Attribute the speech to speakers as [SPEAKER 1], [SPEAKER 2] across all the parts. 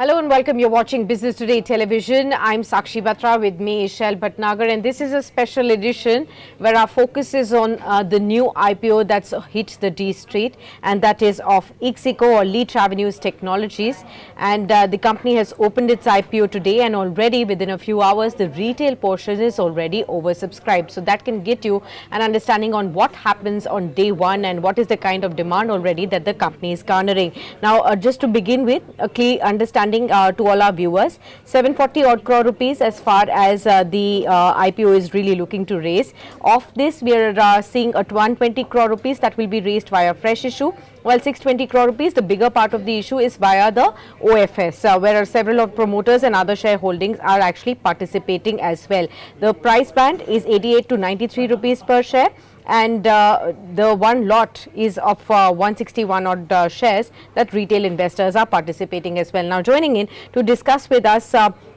[SPEAKER 1] Hello and welcome. You're watching Business Today Television. I'm Sakshi Batra, with me is Shell Bhatnagar, and this is a special edition where our focus is on the new IPO that's hit the D Street, and that is of ixigo, or Leach Avenues Technologies. And the company has opened its IPO today, and already within a few hours the retail portion is already oversubscribed. So that can get you an understanding on what happens on day one and what is the kind of demand already that the company is garnering. Now, just to begin with, a key understanding to all our viewers, 740 odd crore rupees as far as the IPO is really looking to raise. Of this, we are seeing at 120 crore rupees that will be raised via fresh issue, while 620 crore rupees, the bigger part of the issue, is via the OFS, where several of promoters and other shareholdings are actually participating as well. The price band is 88 to 93 rupees per share, and the one lot is of 161 odd shares that retail investors are participating as well. Now, joining in to discuss with us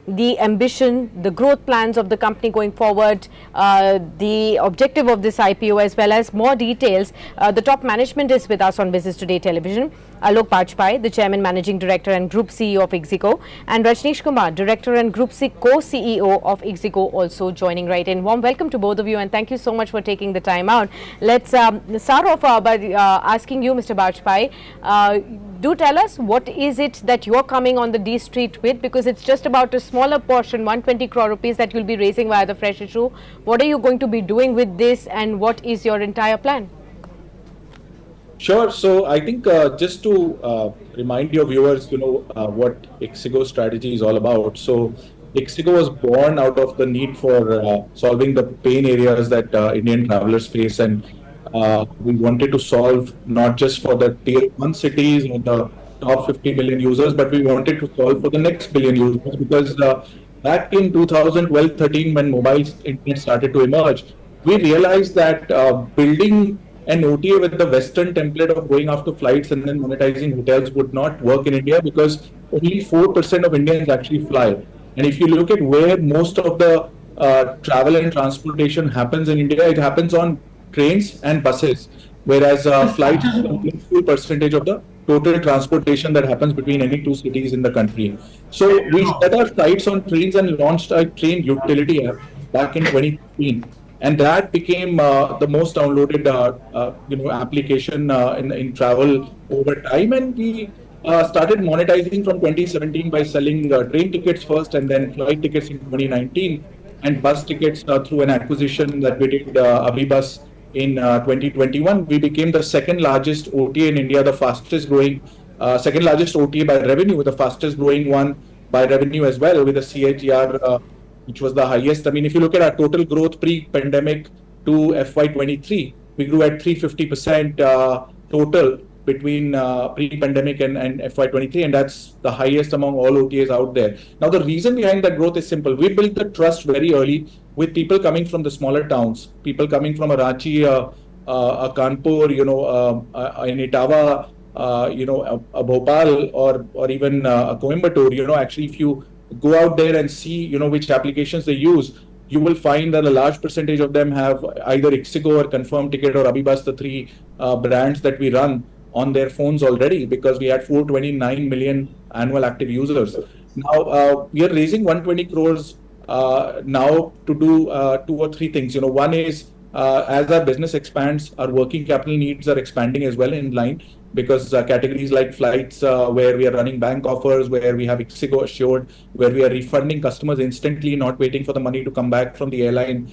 [SPEAKER 1] the ambition, the growth plans of the company going forward, the objective of this IPO, as well as more details, the top management is with us on Business Today Television. Alok Bajpai, the Chairman, Managing Director and Group CEO of ixigo, and Rajneesh Kumar, Director and Group Co-CEO of ixigo, also joining right in. Warm welcome to both of you, and thank you so much for taking the time out. Let's start off by asking you, Mr. Bajpai, do tell us what is it that you're coming on the D Street with, because it's just about a smaller portion, 120 crore rupees that you'll be raising via the fresh issue. What are you going to be doing with this, and what is your entire plan?
[SPEAKER 2] Sure. So I think just to remind your viewers, what ixigo strategy is all about. So ixigo was born out of the need for solving the pain areas that Indian travelers face, and we wanted to solve not just for the tier 1 cities or the top 50 million users, but we wanted to solve for the next billion users, because back in 2012-13, when mobile internet started to emerge, we realized that building an OTA with the Western template of going after flights and then monetizing hotels would not work in India, because only 4% of Indians actually fly. And if you look at where most of the travel and transportation happens in India, it happens on trains and buses, whereas flights is only a few percentage of the total transportation that happens between any two cities in the country. So we set our sights on trains and launched a train utility app back in 2015. And that became the most downloaded application in travel over time. And we started monetizing from 2017 by selling train tickets first, and then flight tickets in 2019, and bus tickets through an acquisition that we did, Abhibus, in 2021. We became the second largest OTA in India, the fastest growing, second largest OTA by revenue, the fastest growing one by revenue as well, with a CAGR which was the highest. I mean, if you look at our total growth pre-pandemic to FY23, we grew at 350% total between pre-pandemic and FY23, and that's the highest among all OTAs out there. Now, the reason behind that growth is simple. We built the trust very early with people coming from the smaller towns, people coming from a Ranchi, a Kanpur, an Etawah, a Bhopal, or even a Coimbatore. Actually, if you go out there and see, which applications they use, you will find that a large percentage of them have either ixigo or Confirm Ticket or Abhibus, the three brands that we run, on their phones already, because we had 429 million annual active users. Now, we are raising 120 crores now to do 2 or 3 things. One is, as our business expands, our working capital needs are expanding as well in line, because categories like flights, where we are running bank offers, where we have ixigo Assured, where we are refunding customers instantly, not waiting for the money to come back from the airline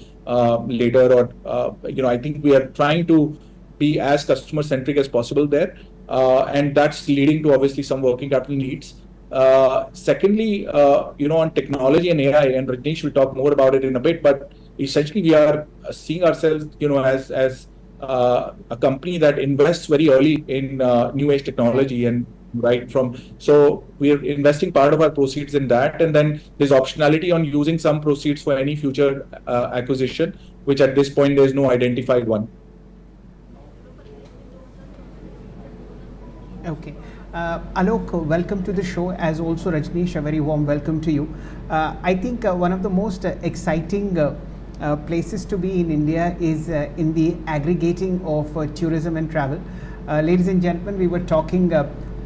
[SPEAKER 2] later, or I think we are trying to be as customer centric as possible there, and that's leading to obviously some working capital needs. Secondly, on technology and AI, and Rajneesh will talk more about it in a bit, but essentially we are seeing ourselves, as a company that invests very early in new age technology, and so we are investing part of our proceeds in that, and then there's optionality on using some proceeds for any future acquisition, which at this point there's no identified one.
[SPEAKER 3] Okay. Alok, welcome to the show, as also Rajneesh, a very warm welcome to you. I think one of the most exciting places to be in India is in the aggregating of tourism and travel. Ladies and gentlemen, we were talking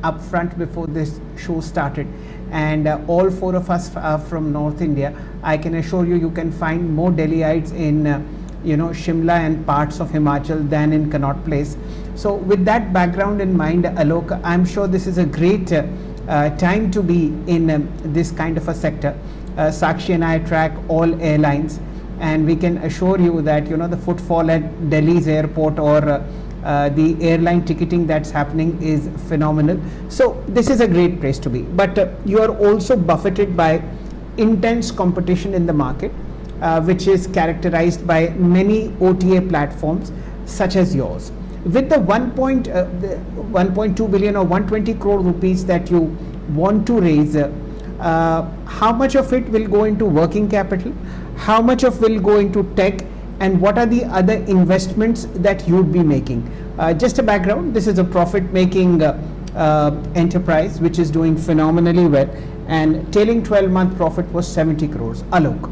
[SPEAKER 3] upfront before this show started, and all four of us are from North India. I can assure you, you can find more Delhiites in Shimla and parts of Himachal than in Connaught Place. So with that background in mind, Alok, I'm sure this is a great time to be in this kind of a sector. Sakshi and I track all airlines, and we can assure you that the footfall at Delhi's airport or the airline ticketing that's happening is phenomenal. So this is a great place to be. But you are also buffeted by intense competition in the market, which is characterized by many OTA platforms such as yours. With the 1.2 billion or 120 crore rupees that you want to raise, how much of it will go into working capital, how much of will go into tech, and what are the other investments that you would be making? Just a background, this is a profit making enterprise which is doing phenomenally well, and trailing 12-month profit was 70 crores. Alok.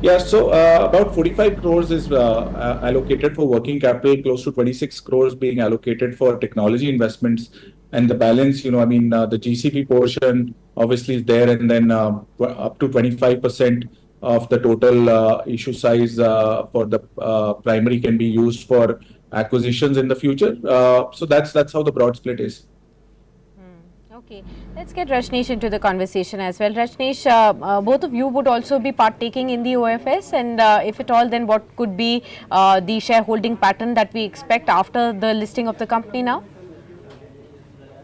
[SPEAKER 2] Yeah, so about 45 crores is allocated for working capital, close to 26 crores being allocated for technology investments, and the balance, the GCP portion obviously is there, and then up to 25% of the total issue size for the primary can be used for acquisitions in the future. So that's how the broad split is.
[SPEAKER 1] Okay, let's get Rajneesh into the conversation as well. Rajneesh, both of you would also be partaking in the OFS, and if at all, then what could be the shareholding pattern that we expect after the listing of the company now?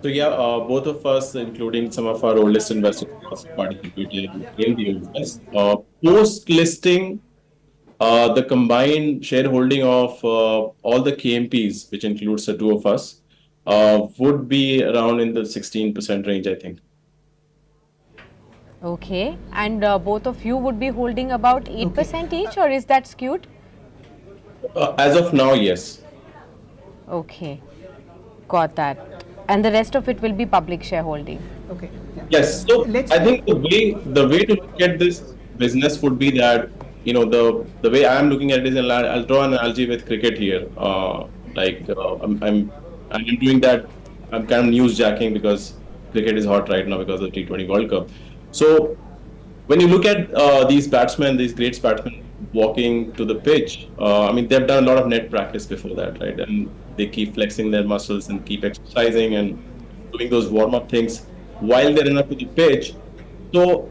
[SPEAKER 4] So yeah, both of us, including some of our oldest investors, participated in the OFS. Post-listing, the combined shareholding of all the KMPs, which includes the two of us, would be around in the 16% range, I think.
[SPEAKER 1] Okay, and both of you would be holding about 8% each, or is that skewed?
[SPEAKER 4] As of now, yes.
[SPEAKER 1] Okay, got that. And the rest of it will be public shareholding.
[SPEAKER 3] Okay. Yeah.
[SPEAKER 4] Yes. So I think the way to look at this business would be that the way I am looking at it is, and I'll draw an analogy with cricket here. I'm doing that. I'm kind of newsjacking because cricket is hot right now because of the T20 World Cup. So when you look at these batsmen, these great batsmen walking to the pitch, they've done a lot of net practice before that, right? And they keep flexing their muscles and keep exercising and doing those warm-up things while they're in up to the pitch. So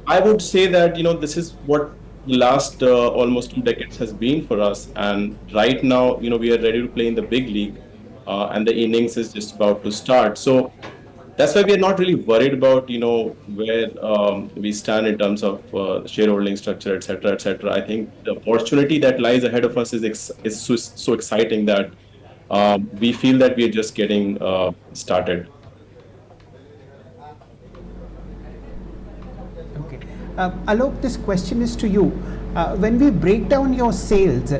[SPEAKER 4] I would say that, this is what the last almost 2 decades has been for us. And right now, we are ready to play in the big league, and the innings is just about to start. So that's why we are not really worried about, where we stand in terms of shareholding structure, et cetera, et cetera. I think the opportunity that lies ahead of us is so exciting that we feel that we are just getting started.
[SPEAKER 3] Okay. Alok, this question is to you. When we break down your sales,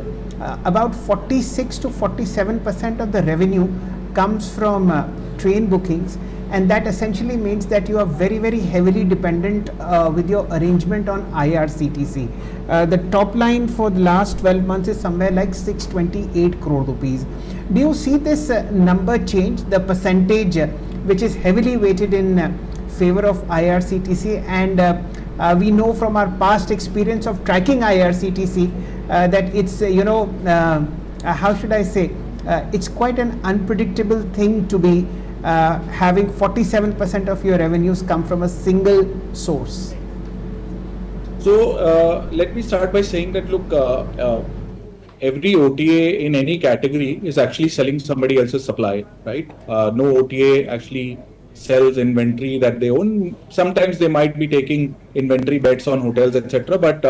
[SPEAKER 3] about 46 to 47% of the revenue comes from train bookings, and that essentially means that you are very, very heavily dependent with your arrangement on IRCTC. The top line for the last 12 months is somewhere like 628 crore rupees. Do you see this number change, the percentage which is heavily weighted in favor of IRCTC? And we know from our past experience of tracking IRCTC that it's, how should I say, it's quite an unpredictable thing to be having 47% of your revenues come from a single source.
[SPEAKER 2] So let me start by saying that, look, every OTA in any category is actually selling somebody else's supply, right? No OTA actually sells inventory that they own. Sometimes they might be taking inventory bets on hotels, etc. But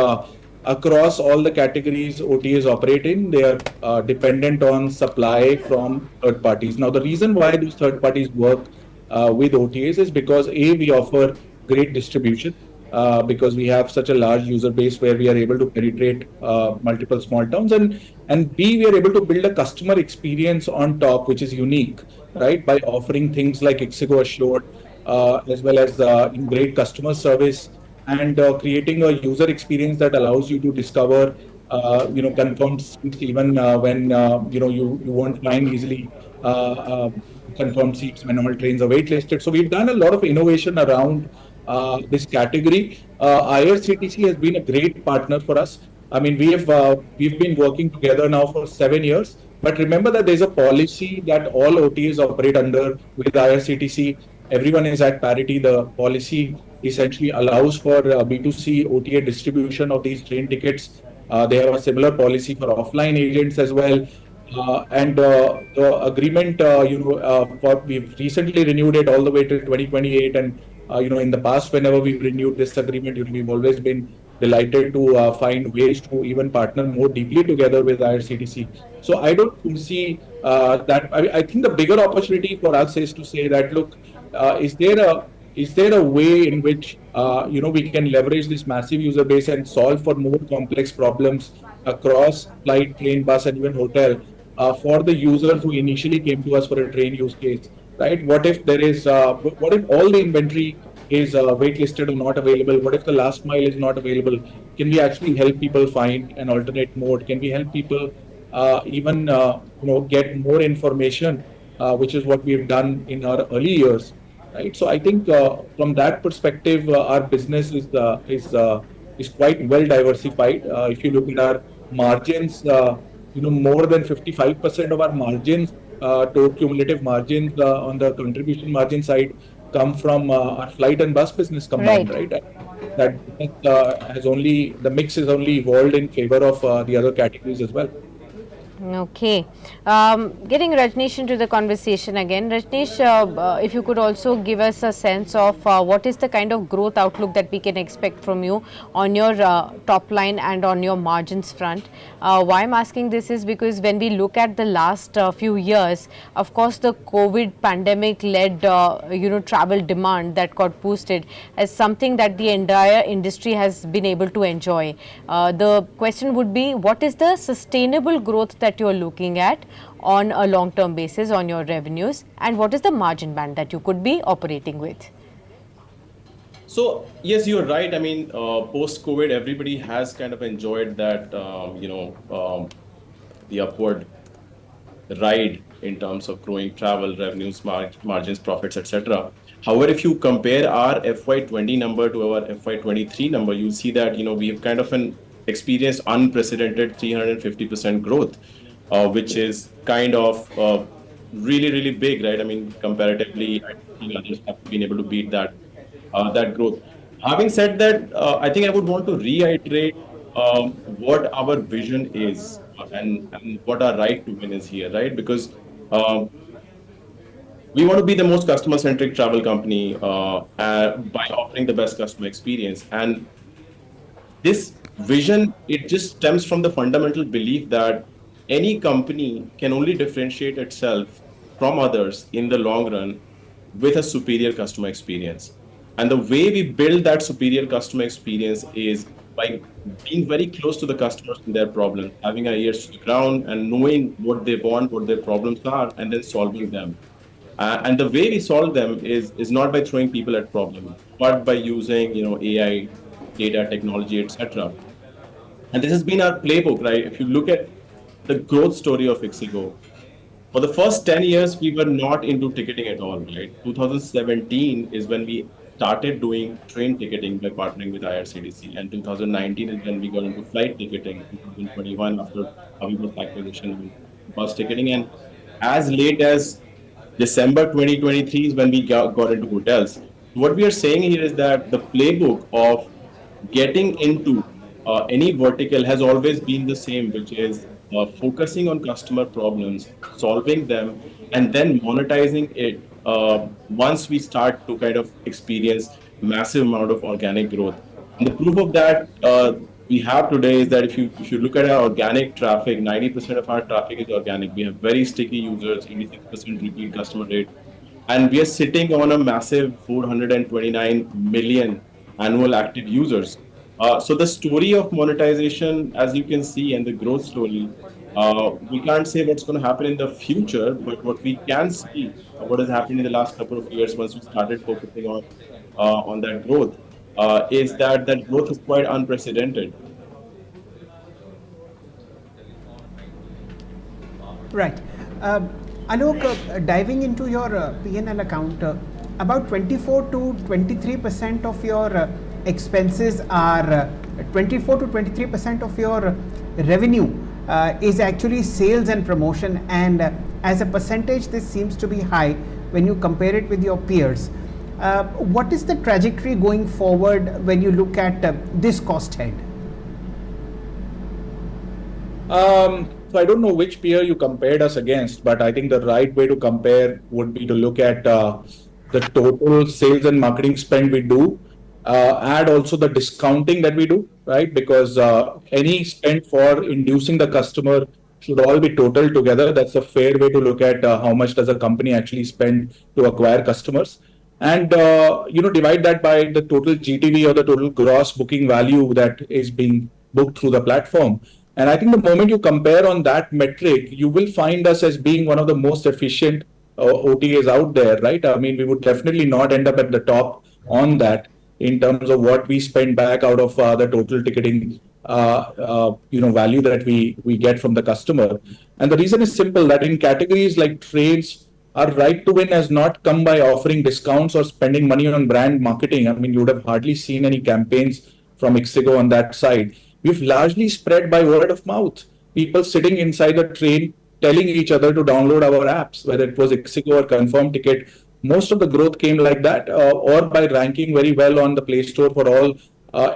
[SPEAKER 2] across all the categories OTAs operate in, they are dependent on supply from third parties. Now, the reason why these third parties work with OTAs is because A, we offer great distribution because we have such a large user base where we are able to penetrate multiple small towns, and B, we are able to build a customer experience on top, which is unique, right? By offering things like ixigo Assured, as well as great customer service, and creating a user experience that allows you to discover, confirmed seats even when you won't find easily confirmed seats when all trains are waitlisted. So we've done a lot of innovation around this category. IRCTC has been a great partner for us. I mean, we've been working together now for 7 years. But remember that there's a policy that all OTAs operate under with IRCTC. Everyone is at parity. The policy essentially allows for B2C OTA distribution of these train tickets. They have a similar policy for offline agents as well. And the agreement, we've recently renewed it all the way till 2028. And in the past, whenever we've renewed this agreement, we've always been delighted to find ways to even partner more deeply together with IRCTC. So I don't foresee that. I think the bigger opportunity for us is to say that, look, is there a way in which we can leverage this massive user base and solve for more complex problems across flight, train, bus, and even hotel for the users who initially came to us for a train use case, right? What if all the inventory is waitlisted or not available? What if the last mile is not available? Can we actually help people find an alternate mode? Can we help people even get more information, which is what we've done in our early years, right? So I think from that perspective, our business is quite well diversified. If you look at our margins, more than 55% of our margins, to cumulative margins on the contribution margin side, come from our flight and bus business combined,
[SPEAKER 1] Right.
[SPEAKER 2] right? That the mix has only evolved in favor of the other categories as well.
[SPEAKER 1] Okay. Getting Rajneesh into the conversation again. Rajneesh, if you could also give us a sense of what is the kind of growth outlook that we can expect from you on your top line and on your margins front. Why I'm asking this is because when we look at the last few years, of course, the COVID pandemic led, travel demand that got boosted as something that the entire industry has been able to enjoy. The question would be, what is the sustainable growth that you are looking at on a long-term basis on your revenues, and what is the margin band that you could be operating with?
[SPEAKER 4] So yes, you're right. I mean, post-COVID, everybody has kind of enjoyed that, the upward ride in terms of growing travel revenues, margins, profits, etc. However, if you compare our FY20 number to our FY23 number, you'll see that we've kind of experienced unprecedented 350% growth, which is kind of really, really big, right? I mean, comparatively, I think others have been able to beat that growth. Having said that, I think I would want to reiterate what our vision is and what our right to win is here, right? Because we want to be the most customer-centric travel company by offering the best customer experience. And this vision, it just stems from the fundamental belief that any company can only differentiate itself from others in the long run with a superior customer experience. And the way we build that superior customer experience is by being very close to the customers and their problems, having our ears to the ground and knowing what they want, what their problems are, and then solving them. And the way we solve them is not by throwing people at problems, but by using AI, data, technology, etc. And this has been our playbook, right? If you look at the growth story of Ixigo, for the first 10 years, we were not into ticketing at all, right? 2017 is when we started doing train ticketing by partnering with IRCTC, and 2019 is when we got into flight ticketing, 2021 after Aviva's acquisition, bus ticketing, and as late as December 2023 is when we got into hotels. What we are saying here is that the playbook of getting into any vertical has always been the same, which is focusing on customer problems, solving them, and then monetizing it once we start to kind of experience massive amount of organic growth. And the proof of that we have today is that if you look at our organic traffic, 90% of our traffic is organic. We have very sticky users, 86% repeat customer rate, and we are sitting on a massive 429 million annual active users. So the story of monetization, as you can see, and the growth story, we can't say what's going to happen in the future, but what we can see, what has happened in the last couple of years once we started focusing on that growth, is that growth is quite unprecedented.
[SPEAKER 3] Right. Alok, diving into your P&L account, about 24 to 23% of your expenses are 24 to 23% of your revenue is actually sales and promotion, and as a percentage this seems to be high when you compare it with your peers. What is the trajectory going forward when you look at this cost head?
[SPEAKER 2] So I don't know which peer you compared us against, but I think the right way to compare would be to look at the total sales and marketing spend we do, add also the discounting that we do, right? Because any spend for inducing the customer should all be total together. That's a fair way to look at how much does a company actually spend to acquire customers. And divide that by the total GTV or the total gross booking value that is being booked through the platform. And I think the moment you compare on that metric, you will find us as being one of the most efficient OTAs out there, right? I mean, we would definitely not end up at the top on that in terms of what we spend back out of the total ticketing value that we get from the customer. And the reason is simple, that in categories like trades, our right to win has not come by offering discounts or spending money on brand marketing. I mean, you would have hardly seen any campaigns from ixigo on that side. We've largely spread by word of mouth. People sitting inside the train telling each other to download our apps, whether it was ixigo or Confirm Ticket. Most of the growth came like that, or by ranking very well on the Play Store for all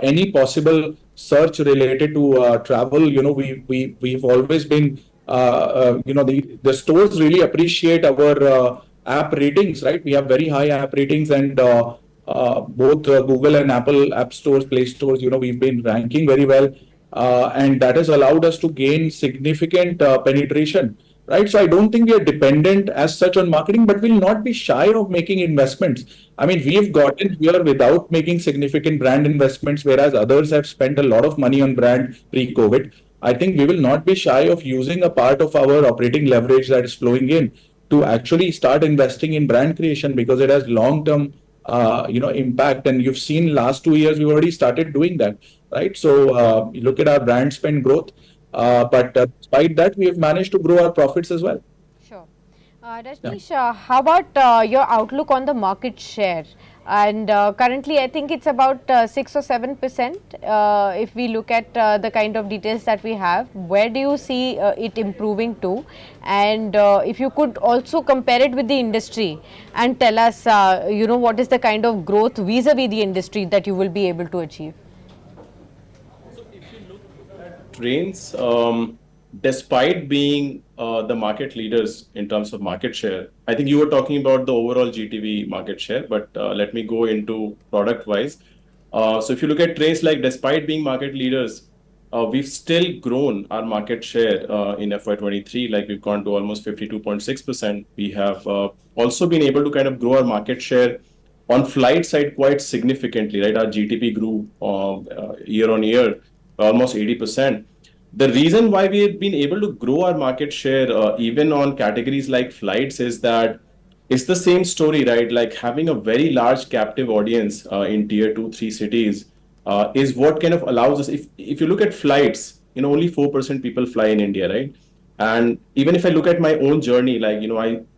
[SPEAKER 2] any possible search related to travel. We've always been the stores really appreciate our app ratings, right? We have very high app ratings, and both Google and Apple app stores, Play stores, we've been ranking very well, and that has allowed us to gain significant penetration, right? So I don't think we are dependent as such on marketing, but we'll not be shy of making investments. I mean, we've gotten here without making significant brand investments, whereas others have spent a lot of money on brand pre-COVID. I think we will not be shy of using a part of our operating leverage that is flowing in to actually start investing in brand creation, because it has long-term, impact. And you've seen last 2 years, we've already started doing that, right? So you look at our brand spend growth, but despite that, we have managed to grow our profits as well.
[SPEAKER 1] Sure. Rajnish, how about your outlook on the market share? And currently, I think it's about 6 or 7%. If we look at the kind of details that we have, where do you see it improving to? And if you could also compare it with the industry and tell us, what is the kind of growth vis-a-vis the industry that you will be able to achieve?
[SPEAKER 4] Trains, despite being the market leaders in terms of market share, I think you were talking about the overall GTV market share, but let me go into product wise. So if you look at trains, like despite being market leaders, we've still grown our market share in FY23, like we've gone to almost 52.6%. We have also been able to kind of grow our market share on flight side quite significantly, right? Our GTP grew year on year, almost 80%. The reason why we have been able to grow our market share even on categories like flights is that it's the same story, right? Like having a very large captive audience in tier 2, 3 cities is what kind of allows us. If you look at flights, only 4% people fly in India, right? And even if I look at my own journey, like,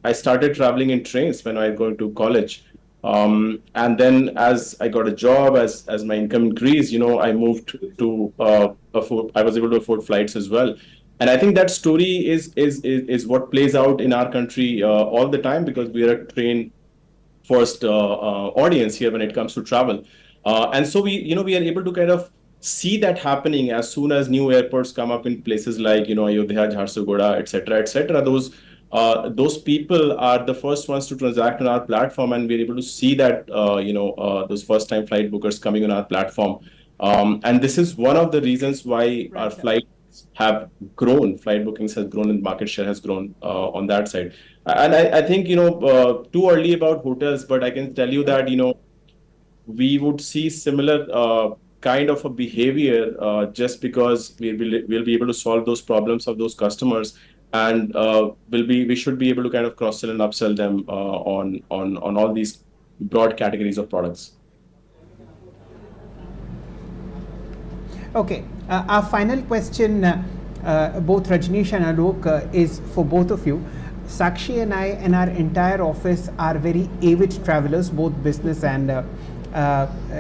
[SPEAKER 4] I started traveling in trains when I was going to college. And then as I got a job, as my income increased, I moved to I was able to afford flights as well. And I think that story is what plays out in our country all the time, because we are a train first audience here when it comes to travel. And so we are able to kind of see that happening as soon as new airports come up in places like, Ayodhya, Jharsuguda, etc. Those people are the first ones to transact on our platform, and we're able to see that those first time flight bookers coming on our platform, and this is one of the reasons why our flights have grown. Flight bookings has grown and market share has grown on that side. And I think too early about hotels, but I can tell you that we would see similar kind of a behavior just because we'll be able to solve those problems of those customers. And we should be able to kind of cross-sell and upsell them on all these broad categories of products.
[SPEAKER 3] Okay, our final question, both Rajnish and Alok, is for both of you. Sakshi and I and our entire office are very avid travelers, both business and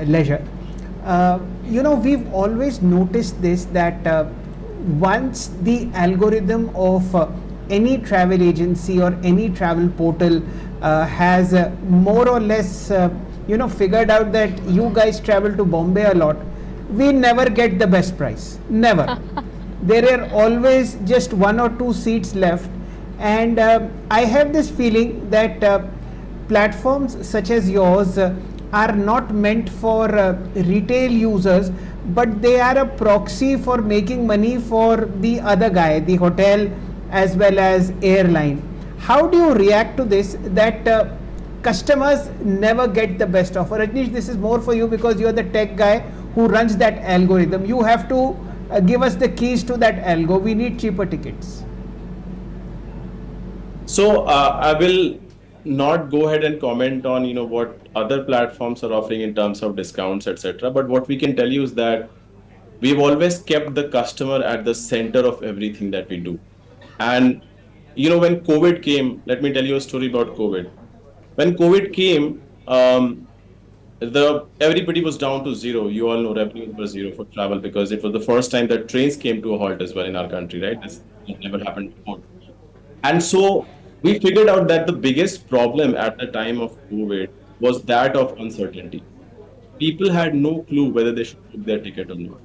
[SPEAKER 3] leisure. We've always noticed this, that once the algorithm of any travel agency or any travel portal has more or less figured out that you guys travel to Bombay a lot, we never get the best price, never. There are always just 1 or 2 seats left, and I have this feeling that platforms such as yours are not meant for retail users, but they are a proxy for making money for the other guy, the hotel as well as airline. How do you react to this, that customers never get the best offer? Rajnish, this is more for you because you are the tech guy who runs that algorithm. You have to give us the keys to that algo. We need cheaper tickets.
[SPEAKER 4] So I will not go ahead and comment on what other platforms are offering in terms of discounts, etc. But what we can tell you is that we've always kept the customer at the center of everything that we do. And when COVID came, let me tell you a story about COVID. When COVID came, everybody was down to zero. You all know revenue was zero for travel because it was the first time that trains came to a halt as well in our country, right? This never happened before. And so we figured out that the biggest problem at the time of COVID was that of uncertainty. People had no clue whether they should book their ticket or not.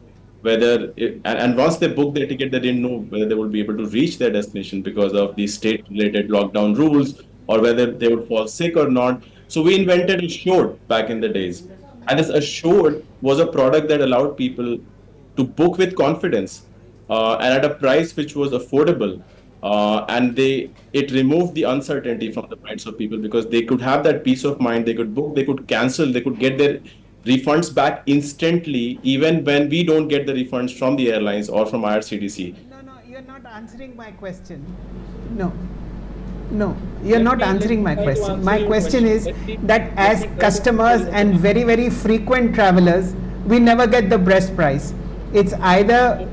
[SPEAKER 4] And once they booked their ticket, they didn't know whether they would be able to reach their destination because of the state-related lockdown rules, or whether they would fall sick or not. So we invented Assured back in the days. And this Assured was a product that allowed people to book with confidence and at a price which was affordable. And it removed the uncertainty from the minds of people because they could have that peace of mind. They could book, they could cancel, they could get their refunds back instantly, even when we don't get the refunds from the airlines or from IRCTC.
[SPEAKER 3] No, you're not answering my question. No, you're not answering my question. My question is that as customers and very, very frequent travelers, we never get the best price. It's either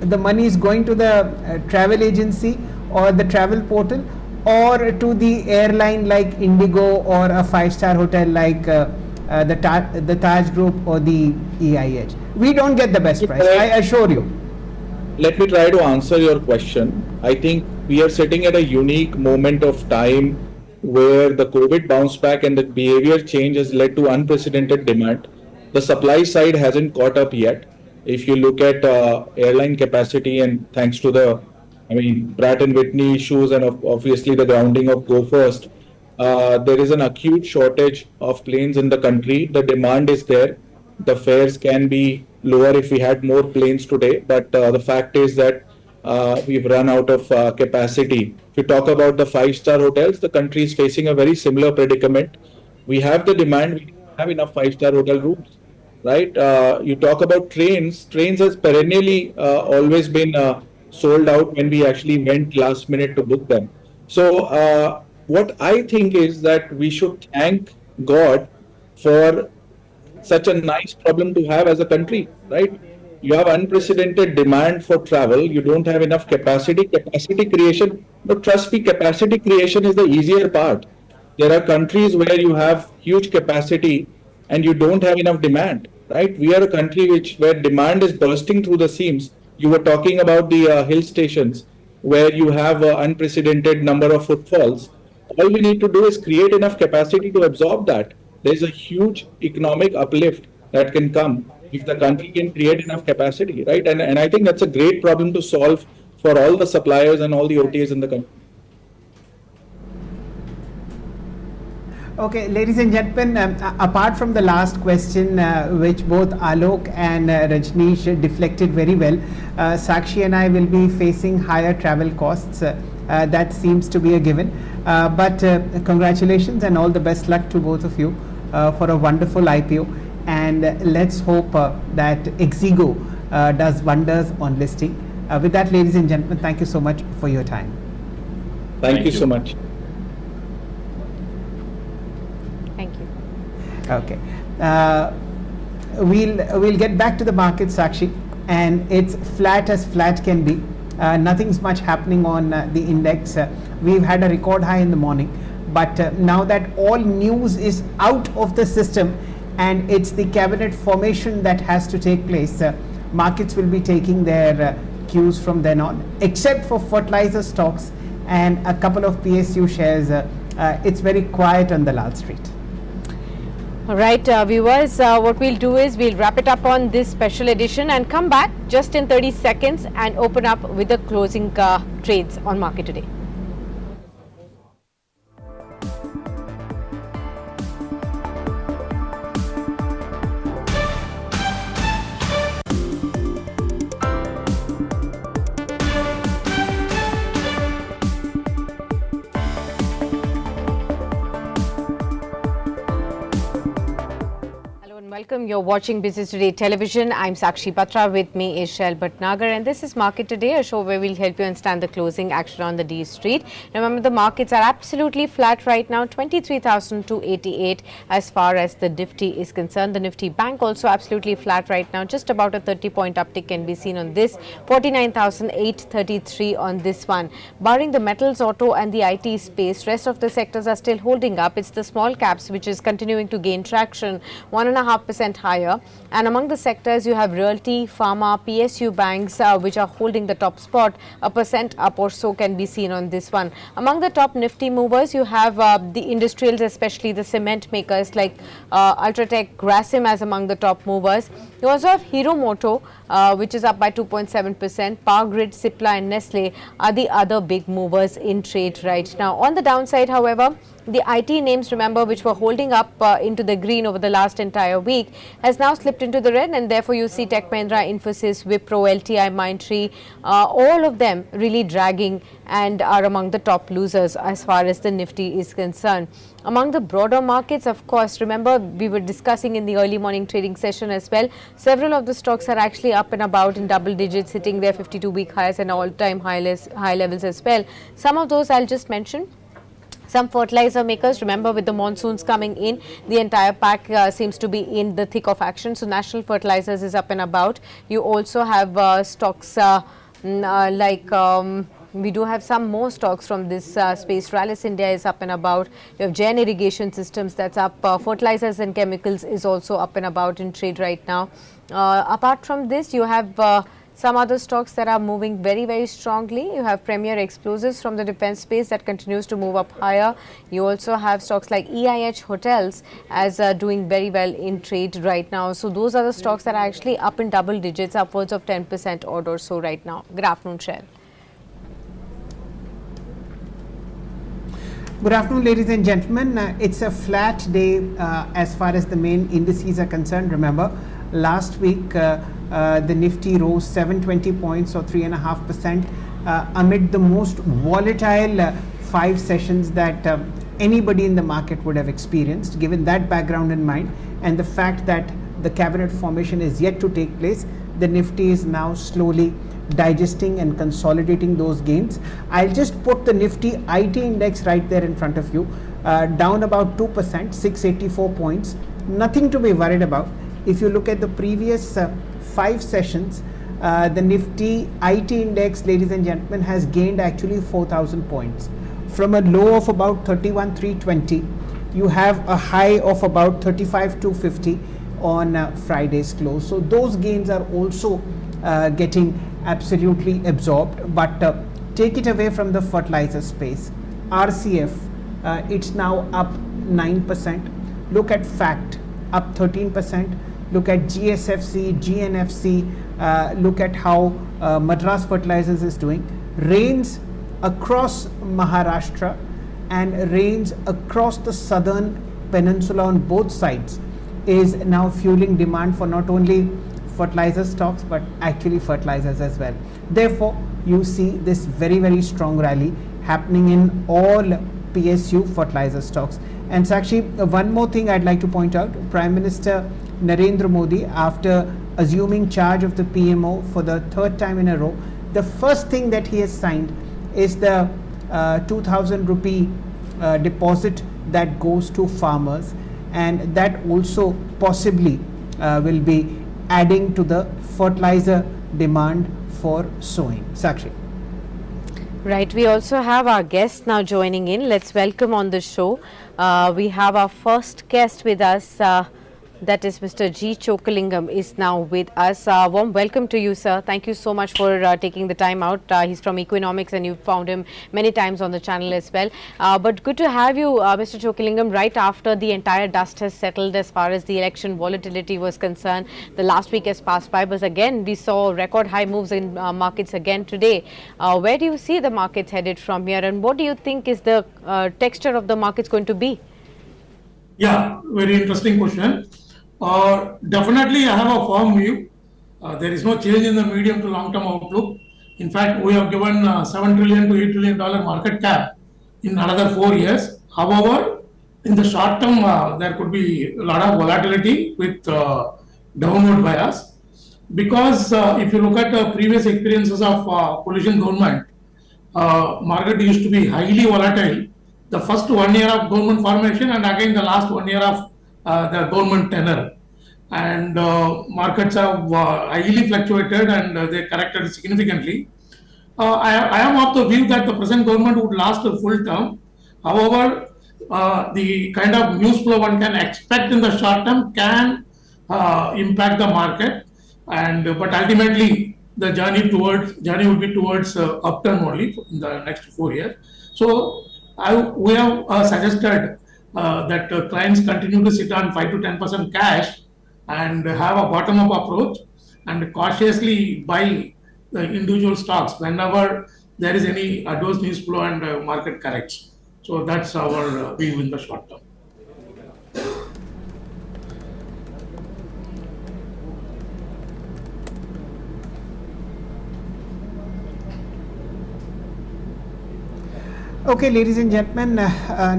[SPEAKER 3] the money is going to the travel agency or the travel portal, or to the airline like Indigo or a 5-star hotel like the Taj Group or the EIH. We don't get the best price, I assure you.
[SPEAKER 2] Let me try to answer your question. I think we are sitting at a unique moment of time where the COVID bounce back and the behavior change has led to unprecedented demand. The supply side hasn't caught up yet. If you look at airline capacity, and thanks to the Pratt and Whitney issues and obviously the grounding of Go First, there is an acute shortage of planes in the country. The demand is there. The fares can be lower if we had more planes today, but the fact is that we've run out of capacity. If you talk about the 5-star hotels, the country is facing a very similar predicament. We have the demand, we don't have enough 5-star hotel rooms, right? You talk about trains has perennially always been sold out when we actually went last minute to book them. So what I think is that we should thank God for such a nice problem to have as a country, right? You have unprecedented demand for travel. You don't have enough capacity creation. But trust me, capacity creation is the easier part. There are countries where you have huge capacity and you don't have enough demand, right? We are a country where demand is bursting through the seams. You were talking about the hill stations where you have an unprecedented number of footfalls. All we need to do is create enough capacity to absorb that. There's a huge economic uplift that can come if the country can create enough capacity, right? And I think that's a great problem to solve for all the suppliers and all the OTAs in the country.
[SPEAKER 3] Okay, ladies and gentlemen, apart from the last question, which both Alok and Rajnish deflected very well, Sakshi and I will be facing higher travel costs. That seems to be a given. But congratulations and all the best luck to both of you for a wonderful IPO. And let's hope that Ixigo does wonders on listing. With that, ladies and gentlemen, thank you so much for your time.
[SPEAKER 2] Thank you so much.
[SPEAKER 1] Thank you.
[SPEAKER 3] Okay. We'll get back to the market, Sakshi, and it's flat as flat can be. Nothing's much happening on the index. we've had a record high in the morning, but now that all news is out of the system and it's the cabinet formation that has to take place, markets will be taking their cues from then on, except for fertilizer stocks and a couple of PSU shares. It's very quiet on the Lal Street.
[SPEAKER 1] All right, viewers, what we'll do is we'll wrap it up on this special edition and come back just in 30 seconds and open up with the closing trades on market today. Welcome. You're watching Business Today Television. I'm Sakshi Batra. With me is Shareholder Bhatnagar, and this is Market Today, a show where we'll help you understand the closing action on the D Street. Remember, the markets are absolutely flat right now, 23,288 as far as the Nifty is concerned. The Nifty Bank also absolutely flat right now, just about a 30-point uptick can be seen on this, 49,833 on this one. Barring the metals, auto and the IT space, rest of the sectors are still holding up. It's the small caps which is continuing to gain traction, 1.5% higher, and among the sectors you have realty, pharma, PSU banks which are holding the top spot, 1% up or so can be seen on this one. Among the top Nifty movers you have the industrials, especially the cement makers like Ultratech, Grasim as among the top movers. You also have Hero Moto which is up by 2.7%. Power Grid, Cipla and Nestle are the other big movers in trade right now. On the downside, however, the IT names, remember, which were holding up into the green over the last entire week, has now slipped into the red, and therefore you see Tech Mahindra, Infosys, Wipro, LTI, Mindtree, all of them really dragging and are among the top losers as far as the Nifty is concerned. Among the broader markets, of course, remember we were discussing in the early morning trading session as well, several of the stocks are actually up and about in double digits, hitting their 52-week highs and all-time high levels as well. Some of those I'll just mention. Some fertilizer makers, remember, with the monsoons coming in, the entire pack seems to be in the thick of action. So National Fertilizers is up and about. You also have stocks we do have some more stocks from this space. Rallis India is up and about. You have Jain Irrigation Systems, that's up. Fertilizers and Chemicals is also up and about in trade right now. Apart from this, you have some other stocks that are moving very, very strongly. You have Premier Explosives from the defense space that continues to move up higher. You also have stocks like EIH Hotels as doing very well in trade right now. So those are the stocks that are actually up in double digits, upwards of 10% odd or so right now. Good afternoon, Shell.
[SPEAKER 3] Good afternoon, ladies and gentlemen. It's a flat day as far as the main indices are concerned. Remember, last week the Nifty rose 720 points or 3.5% amid the most volatile 5 sessions that anybody in the market would have experienced. Given that background in mind and the fact that the cabinet formation is yet to take place, the Nifty is now slowly digesting and consolidating those gains. I'll just put the Nifty IT index right there in front of you, down about 2%, 684 points. Nothing to be worried about. If you look at the previous 5 sessions, the Nifty IT index, ladies and gentlemen, has gained actually 4,000 points. From a low of about 31,320, you have a high of about 35,250 on Friday's close. So those gains are also getting absolutely absorbed. But take it away from the fertilizer space. RCF, it's now up 9%. Look at FACT, up 13%. Look at GSFC, GNFC, look at how Madras Fertilizers is doing. Rains across Maharashtra and rains across the southern peninsula on both sides is now fueling demand for not only fertilizer stocks but actually fertilizers as well. Therefore, you see this very, very strong rally happening in all PSU fertilizer stocks. And Sakshi, one more thing I'd like to point out. Prime Minister Narendra Modi, after assuming charge of the PMO for the 3rd time in a row, the first thing that he has signed is the 2,000 rupee deposit that goes to farmers, and that also possibly will be adding to the fertilizer demand for sowing. Sakshi.
[SPEAKER 1] Right, we also have our guest now joining in. Let's welcome on the show. We have our first guest with us. That is Mr. G. Chokalingam is now with us. Warm welcome to you, sir. Thank you so much for taking the time out. He's from Economics and you've found him many times on the channel as well. But good to have you, Mr. Chokalingam, right after the entire dust has settled as far as the election volatility was concerned. The last week has passed by, but again, we saw record high moves in markets again today. Where do you see the markets headed from here, and what do you think is the texture of the markets going to be?
[SPEAKER 5] Yeah, very interesting question. Definitely, I have a firm view. There is no change in the medium to long-term outlook. In fact, we have given $7 trillion to $8 trillion market cap in another 4 years. However, in the short term, there could be a lot of volatility with downward bias. Because if you look at the previous experiences of coalition government, market used to be highly volatile. The first 1 year of government formation and again the last 1 year of the government tenure, and markets have highly fluctuated and they corrected significantly. I am of the view that the present government would last a full term. However, the kind of news flow one can expect in the short term can impact the market, and but ultimately the journey will be towards upturn only in the next 4 years. So we have suggested that clients continue to sit on 5 to 10% cash and have a bottom-up approach and cautiously buy the individual stocks whenever there is any adverse news flow and market corrects. So that's our view in the short term.
[SPEAKER 3] Okay, ladies and gentlemen,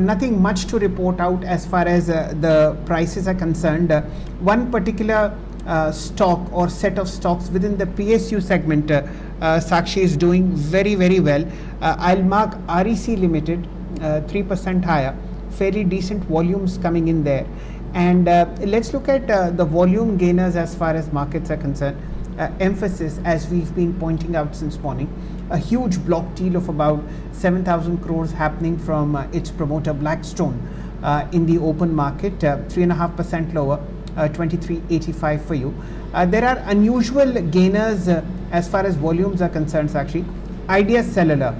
[SPEAKER 3] nothing much to report out as far as the prices are concerned. One particular stock or set of stocks within the PSU segment, Sakshi, is doing very, very well. I'll mark REC Limited, 3% higher, fairly decent volumes coming in there. And let's look at the volume gainers as far as markets are concerned. Emphasis, as we've been pointing out since morning, a huge block deal of about 7,000 crores happening from its promoter Blackstone in the open market, 3.5% lower, 2385 for you. There are unusual gainers as far as volumes are concerned, actually. Idea Cellular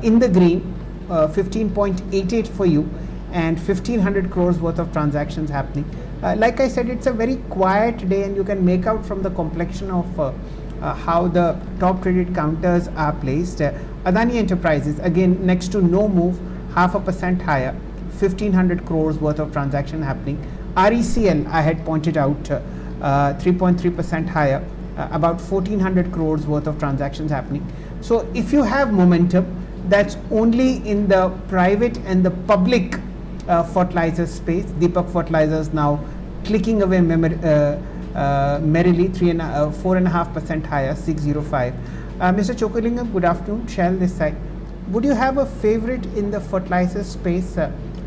[SPEAKER 3] in the green, 15.88 for you, and 1,500 crores worth of transactions happening. Like I said, it's a very quiet day, and you can make out from the complexion of how the top traded counters are placed. Adani Enterprises, again, next to no move, 0.5% higher, 1,500 crores worth of transaction happening. RECL, I had pointed out, 3.3% higher, about 1,400 crores worth of transactions happening. So if you have momentum, that's only in the private and the public fertilizer space. Deepak Fertilizers now clicking away merrily, 4.5% higher, 605. Mr. Chokalingam, good afternoon. Shall this side. Would you have a favorite in the fertilizer space,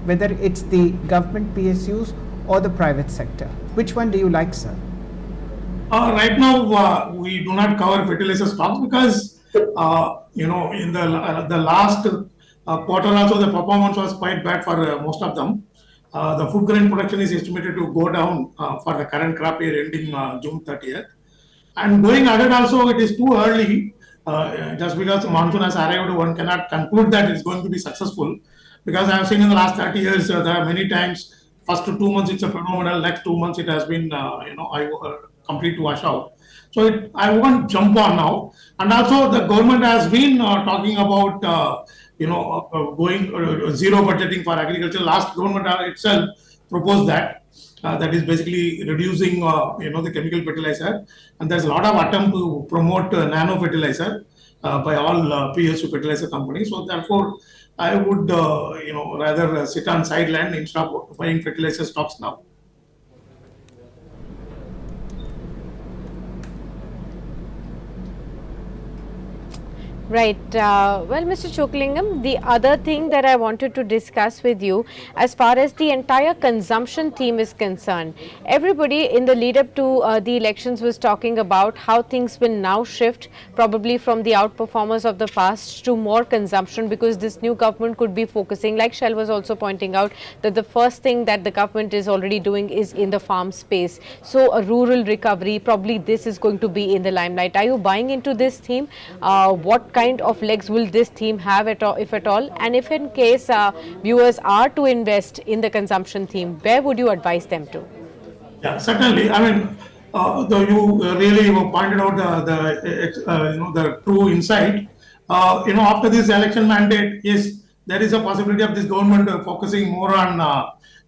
[SPEAKER 3] whether it's the government PSUs or the private sector? Which one do you like, sir?
[SPEAKER 5] Right now, we do not cover fertilizer stocks because, in the last quarter also the performance was quite bad for most of them. The food grain production is estimated to go down for the current crop year ending June 30th. And going ahead also, it is too early. Just because the monsoon has arrived, one cannot conclude that it's going to be successful. Because I have seen in the last 30 years, there are many times, first 2 months it's a phenomenal, next 2 months it has been, complete wash out. So I won't jump on now. And also the government has been talking about, going zero budgeting for agriculture. Last government itself proposed that. That is basically reducing, the chemical fertilizer. And there's a lot of attempt to promote nano fertilizer by all PSU fertilizer companies. So therefore, I would, rather sit on sideline instead of buying fertilizer stocks now.
[SPEAKER 1] Right. Well, Mr. Choklingam, the other thing that I wanted to discuss with you, as far as the entire consumption theme is concerned, everybody in the lead up to the elections was talking about how things will now shift, probably from the outperformers of the past to more consumption, because this new government could be focusing, like Shell was also pointing out, that the first thing that the government is already doing is in the farm space. So, a rural recovery, probably this is going to be in the limelight. Are you buying into this theme? What kind of legs will this theme have, at all, if at all? And if in case viewers are to invest in the consumption theme, where would you advise them to?
[SPEAKER 5] Yeah, certainly. I mean, though you really pointed out the true insight. After this election mandate, yes, there is a possibility of this government focusing more on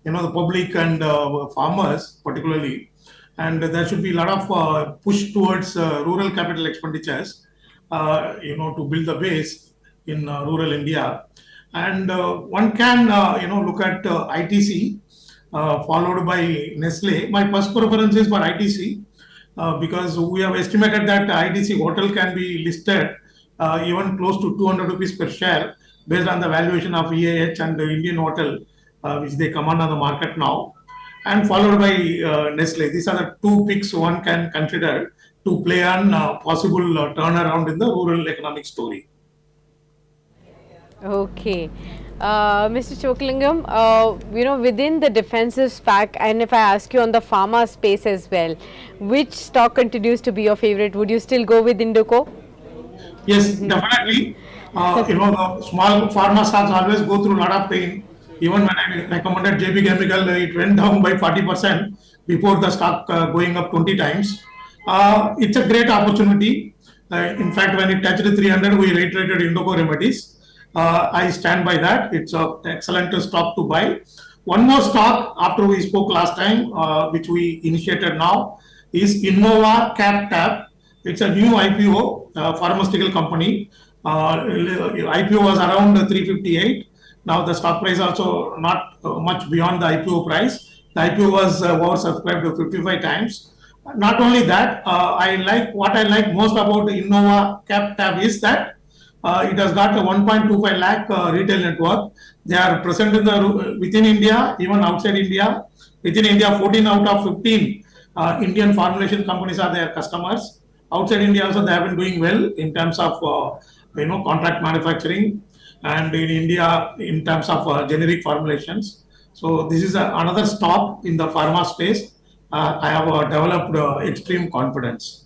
[SPEAKER 5] the public and farmers particularly, and there should be a lot of push towards rural capital expenditures. To build the base in rural India, and one can look at ITC. Followed by Nestle. My first preference is for ITC because we have estimated that ITC hotel can be listed even close to 200 rupees per share based on the valuation of EAH and the Indian hotel which they command on the market now, and followed by Nestle. These are the two picks one can consider to play on possible turnaround in the rural economic story.
[SPEAKER 1] Okay. Mr. Choklingam, within the defensive SPAC, and if I ask you on the pharma space as well, which stock continues to be your favorite? Would you still go with Indoco?
[SPEAKER 5] Yes, definitely. The small pharma stocks always go through a lot of pain. Even when I recommended JB Chemical, it went down by 40% before the stock going up 20 times. It's a great opportunity. In fact, when it touched 300, we reiterated Indoco Remedies. I stand by that. It's an excellent stock to buy. One more stock after we spoke last time, which we initiated now, is Innova CapTab. It's a new IPO, pharmaceutical company. IPO was around 358. Now the stock price also not much beyond the IPO price. The IPO was oversubscribed to 55 times. Not only that, what I like most about the Innova CapTab is that it has got a 1.25 lakh retail network. They are present within India, even outside India. Within India, 14 out of 15 Indian formulation companies are their customers. Outside India also they have been doing well in terms of contract manufacturing, and in India in terms of generic formulations. So this is another stock in the pharma space. I have developed extreme confidence.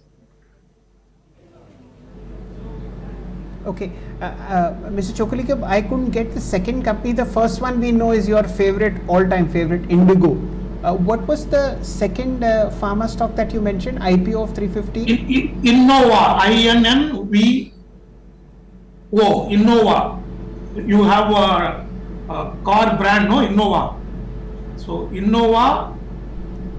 [SPEAKER 3] Okay, Mr. Chokalingam, I couldn't get the second company. The first one we know is your favorite, all-time favorite, Indigo. What was the second pharma stock that you mentioned? IPO of 350?
[SPEAKER 5] Innova, INNVO, Innova. You have a car brand, no? Innova. So Innova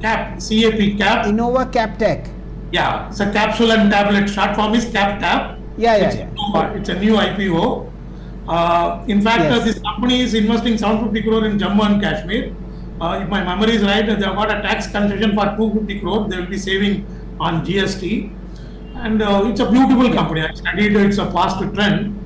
[SPEAKER 5] Cap, CAP Cap.
[SPEAKER 3] Innova CapTech.
[SPEAKER 5] Yeah, it's a capsule and tablet. Short form is CapTab.
[SPEAKER 3] Yeah.
[SPEAKER 5] It's a new IPO. In fact,
[SPEAKER 3] Yes.
[SPEAKER 5] this company is investing 750 crore in Jammu and Kashmir. If my memory is right, they have got a tax concession for 250 crore. They will be saving on GST. And it's a beautiful company. I studied it's a fast trend.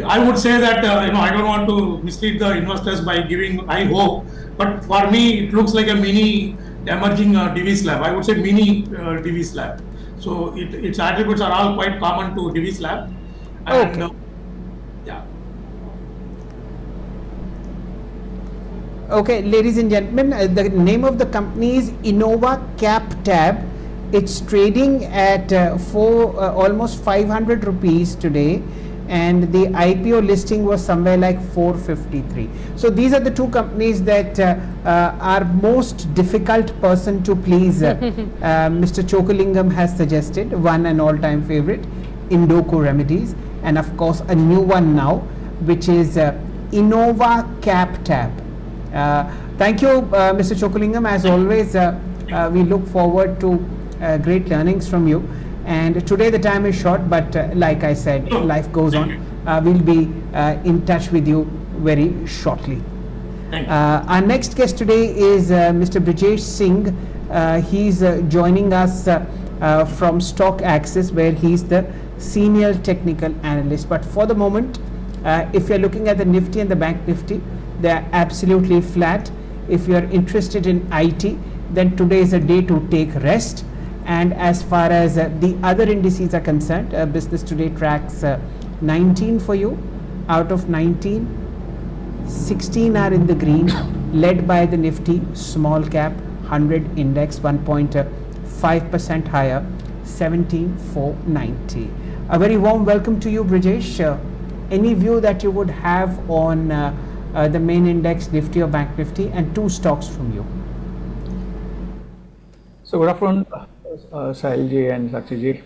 [SPEAKER 5] I would say that, I don't want to mislead the investors by giving high hope. But for me, it looks like a mini emerging Divis Lab. I would say mini Divis Lab. So its attributes are all quite common to Divis Lab. And,
[SPEAKER 3] Okay.
[SPEAKER 5] Yeah.
[SPEAKER 3] Okay, ladies and gentlemen, the name of the company is Innova CapTab. It's trading at almost 500 rupees today, and the IPO listing was somewhere like 453. So these are the two companies that are most difficult person to please. Mr. Chokalingam has suggested one and all-time favorite, Indoco Remedies, and of course a new one now, which is Innova CapTab. Thank you, Mr. Chokalingam. As always, we look forward to great learnings from you. And today the time is short, but like I said, life goes on. We'll be in touch with you very shortly. Our next guest today is Mr. Brijesh Singh. He's joining us from Stock Access, where he's the senior technical analyst. But for the moment, if you're looking at the Nifty and the Bank Nifty, they're absolutely flat. If you're interested in IT, then today is a day to take rest. And as far as the other indices are concerned, business today tracks 19 for you. Out of 19, 16 are in the green, led by the Nifty small cap 100 index, 1.5% higher, 17,490. A very warm welcome to you, Brijesh. Any view that you would have on the main index, Nifty or Bank Nifty, and two stocks from you?
[SPEAKER 6] So good afternoon, Sahilji and Sakshiji.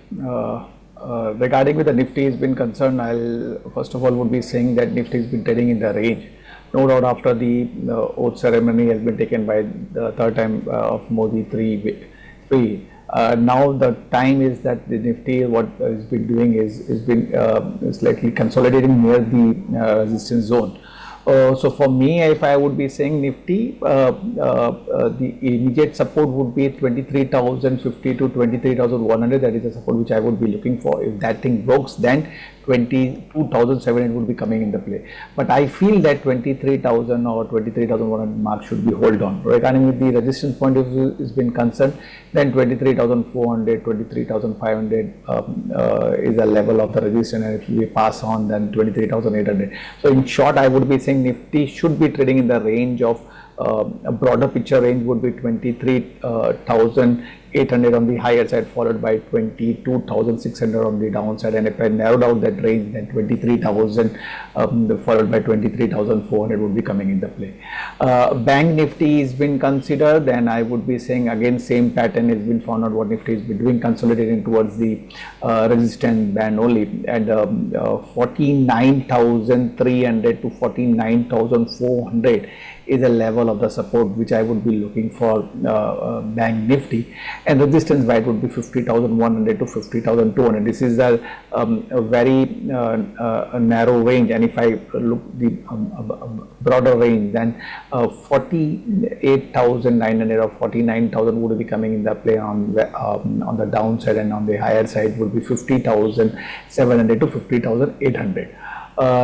[SPEAKER 6] Regarding with the Nifty has been concerned, I'll first of all would be saying that Nifty has been trading in the range. No doubt after the oath ceremony has been taken by the third time of Modi 3. Now the time is that the Nifty, what has been doing is been slightly consolidating near the resistance zone. So for me, if I would be saying Nifty, the immediate support would be 23,050 to 23,100. That is the support which I would be looking for. If that thing works, then 22,700 would be coming into play. But I feel that 23,000 or 23,100 mark should be hold on. Regarding with the resistance point of view is been concerned, then 23,400, 23,500 is a level of the resistance, and if we pass on, then 23,800. So in short, I would be saying Nifty should be trading in the range of a broader picture range would be 23,800 on the higher side, followed by 22,600 on the downside. And if I narrowed out that range, then 23,000 followed by 23,400 would be coming into play. Bank Nifty has been considered, and I would be saying again same pattern has been found out what Nifty has been doing, consolidating towards the resistance band only at 49,300 to 49,400 is a level of the support which I would be looking for Bank Nifty, and resistance by it would be 50,100 to 50,200. This is a very narrow range, and if I look the broader range, then 48,900 or 49,000 would be coming in the play on the downside, and on the higher side would be 50,700 to 50,800.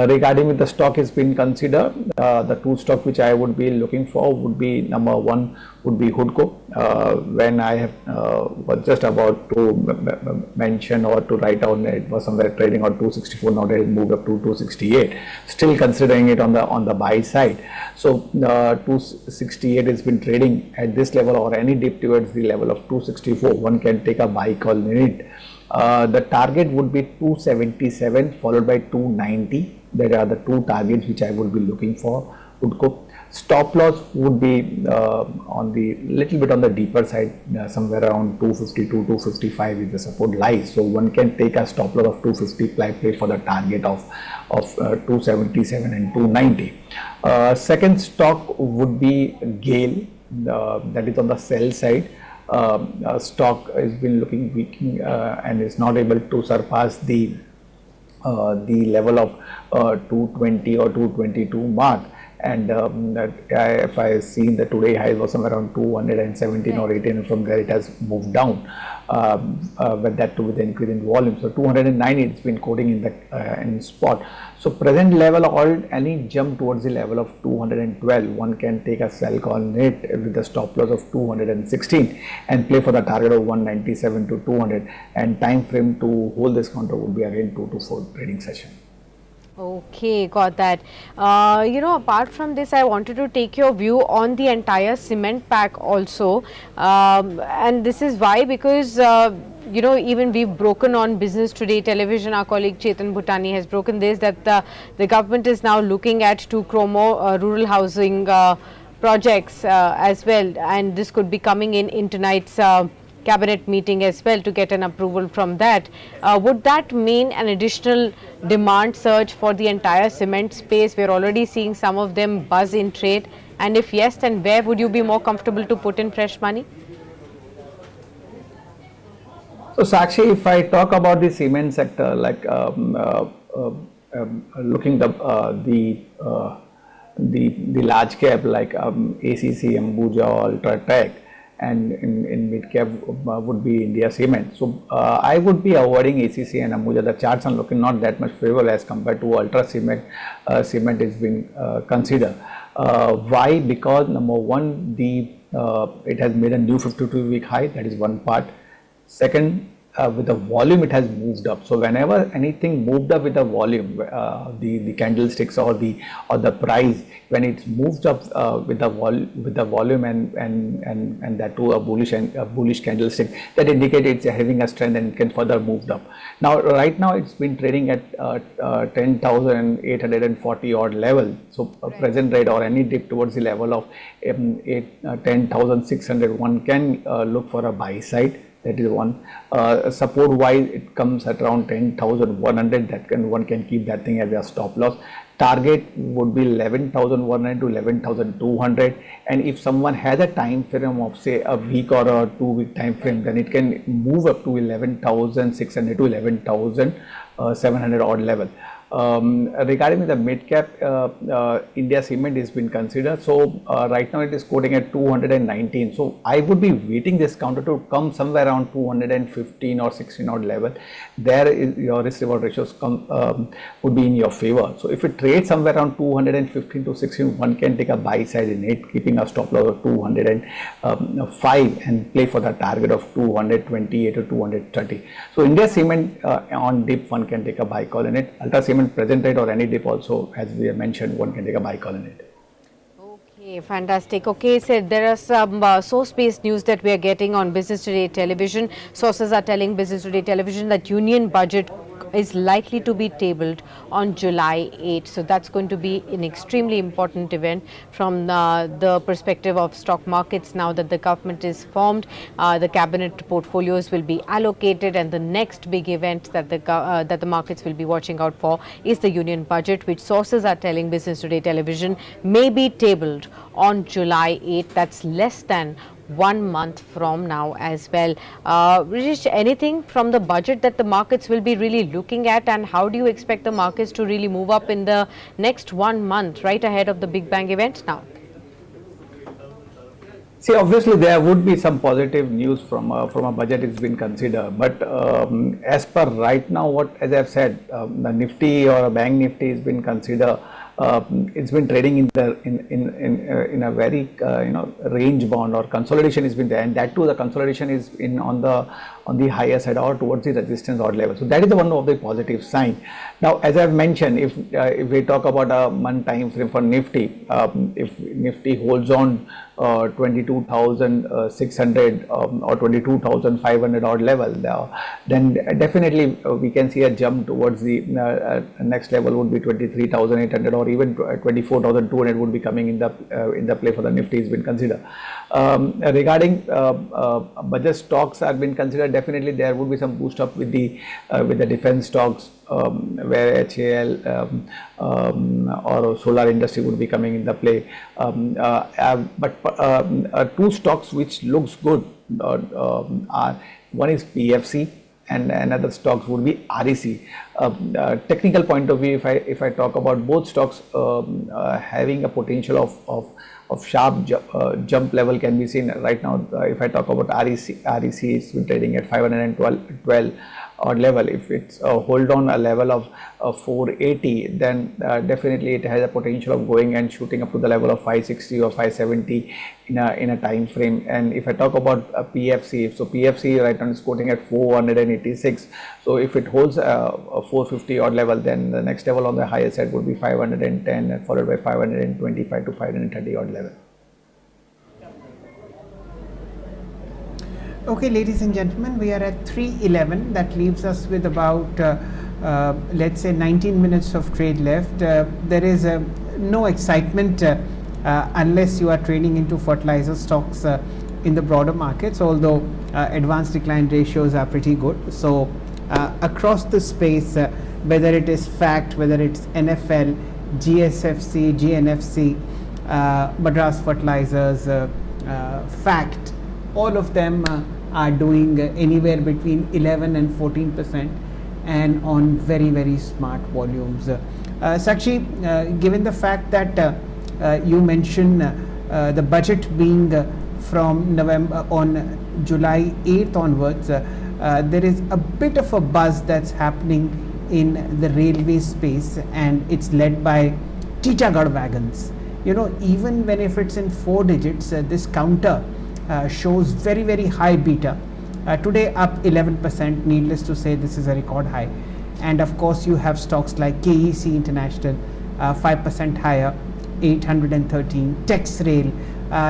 [SPEAKER 6] Regarding with the stock has been considered, the two stock which I would be looking for would be number one would be Hudco. When I have was just about to mention or to write down, it was somewhere trading on 264, now it moved up to 268. Still considering it on the buy side. So 268 has been trading at this level, or any dip towards the level of 264. One can take a buy call in it. The target would be 277 followed by 290. There are the two targets which I would be looking for. Hudco. Stop loss would be on the little bit on the deeper side, somewhere around 252, 255 is the support lies. So one can take a stop loss of 250, play for the target of 277 and 290. Second stock would be Gale, that is on the sell side. Stock has been looking weak and is not able to surpass the level of 220 or 222 mark, and that if I see the today high was somewhere around 217 or 18, and from there it has moved down, but that too with the increase in volume. So 209 it's been quoting in the in spot. So present level or any jump towards the level of 212, one can take a sell call on it with the stop loss of 216 and play for the target of 197 to 200, and time frame to hold this counter would be again 2 to 4 trading session.
[SPEAKER 1] Okay, got that. Apart from this, I wanted to take your view on the entire cement pack also, and this is why, because even we've broken on Business Today television, our colleague Chetan Bhutani has broken this, that the government is now looking at 2 crore more rural housing projects as well, and this could be coming in tonight's cabinet meeting as well to get an approval from that. Would that mean an additional demand surge for the entire cement space? We're already seeing some of them buzz in trade, and if yes, then where would you be more comfortable to put in fresh money?
[SPEAKER 6] So Sakshi, if I talk about the cement sector, like looking the large cap like ACC, Ambuja, Ultratech, and in mid cap would be India Cement. So I would be avoiding ACC and Ambuja. The charts are looking not that much favorable as compared to Ultra Cement. Cement is being considered. Why? Because number one, it has made a new 52-week high. That is one part. Second, with the volume, it has moved up. So whenever anything moved up with the volume, the candlesticks or the price, when it moves up with the volume and that too a bullish candlestick, that indicates it's having a strength and it can further move up. Now right now it's been trading at 10,840 odd level. So present rate or any dip towards the level of 10,600, one can look for a buy side. That is one. Support wise, it comes at around 10,100. One can keep that thing as a stop loss. Target would be 11,100 to 11,200. And if someone has a time frame of say a week or a 2-week time frame, then it can move up to 11,600 to 11,700 odd level. Regarding the mid cap, India Cement has been considered. So right now it is quoting at 219. So I would be waiting this counter to come somewhere around 215 or 16 odd level. There is your risk reward ratios would be in your favor. So if it trades somewhere around 215 to 16, one can take a buy side in it, keeping a stop loss of 205 and play for the target of 228 to 230. So India Cement on dip, one can take a buy call in it. Ultra Cement present rate or any dip also, as we have mentioned, one can take a buy call in it.
[SPEAKER 1] Okay, fantastic. Okay, so there are some source-based news that we are getting on Business Today Television. Sources are telling Business Today Television that Union Budget is likely to be tabled on July 8. So that's going to be an extremely important event from the perspective of stock markets. Now that the government is formed, the cabinet portfolios will be allocated, and the next big event that the markets will be watching out for is the Union Budget, which sources are telling Business Today Television may be tabled on July 8. That's less than 1 month from now as well. Rijesh, anything from the budget that the markets will be really looking at, and how do you expect the markets to really move up in the next 1 month right ahead of the Big Bang event now?
[SPEAKER 6] See, obviously there would be some positive news from a budget is been considered, but as per right now, what as I've said, the Nifty or a Bank Nifty has been considered. It's been trading in a very range bound or consolidation has been there, and that too the consolidation is on the higher side or towards the resistance odd level. So that is one of the positive sign. Now, as I've mentioned, if we talk about a month time frame for Nifty, if Nifty holds on 22,600 or 22,500 odd level, then definitely we can see a jump towards the next level would be 23,800 or even 24,200 would be coming in the play for the Nifty has been considered. Regarding budget stocks have been considered, definitely there would be some boost up with the defense stocks, where HAL or solar industry would be coming in the play. But two stocks which looks good are, one is PFC and another stocks would be REC. Technical point of view, if I talk about both stocks having a potential of sharp jump level can be seen right now. If I talk about REC is trading at 512 odd level. If it's hold on a level of 480, then definitely it has a potential of going and shooting up to the level of 560 or 570 in a time frame. And if I talk about PFC, so PFC right now is quoting at 486. So if it holds a 450 odd level, then the next level on the higher side would be 510 and followed by 525 to 530 odd level.
[SPEAKER 3] Okay, ladies and gentlemen, we are at 3:11. That leaves us with about let's say 19 minutes of trade left. There is no excitement unless you are trading into fertilizer stocks in the broader markets, although advanced decline ratios are pretty good. So across the space, whether it is FACT, whether it's NFL, GSFC, GNFC, Madras Fertilizers, FACT, all of them are doing anywhere between 11 and 14% and on very, very smart volumes. Sakshi, given the fact that you mentioned the budget being from November on July 8th onwards, there is a bit of a buzz that's happening in the railway space, and it's led by Titagarh wagons. You know, even when if it's in 4 digits, this counter shows very high beta. Today up 11%, needless to say this is a record high. And of course you have stocks like KEC International, 5% higher, 813. Texrail,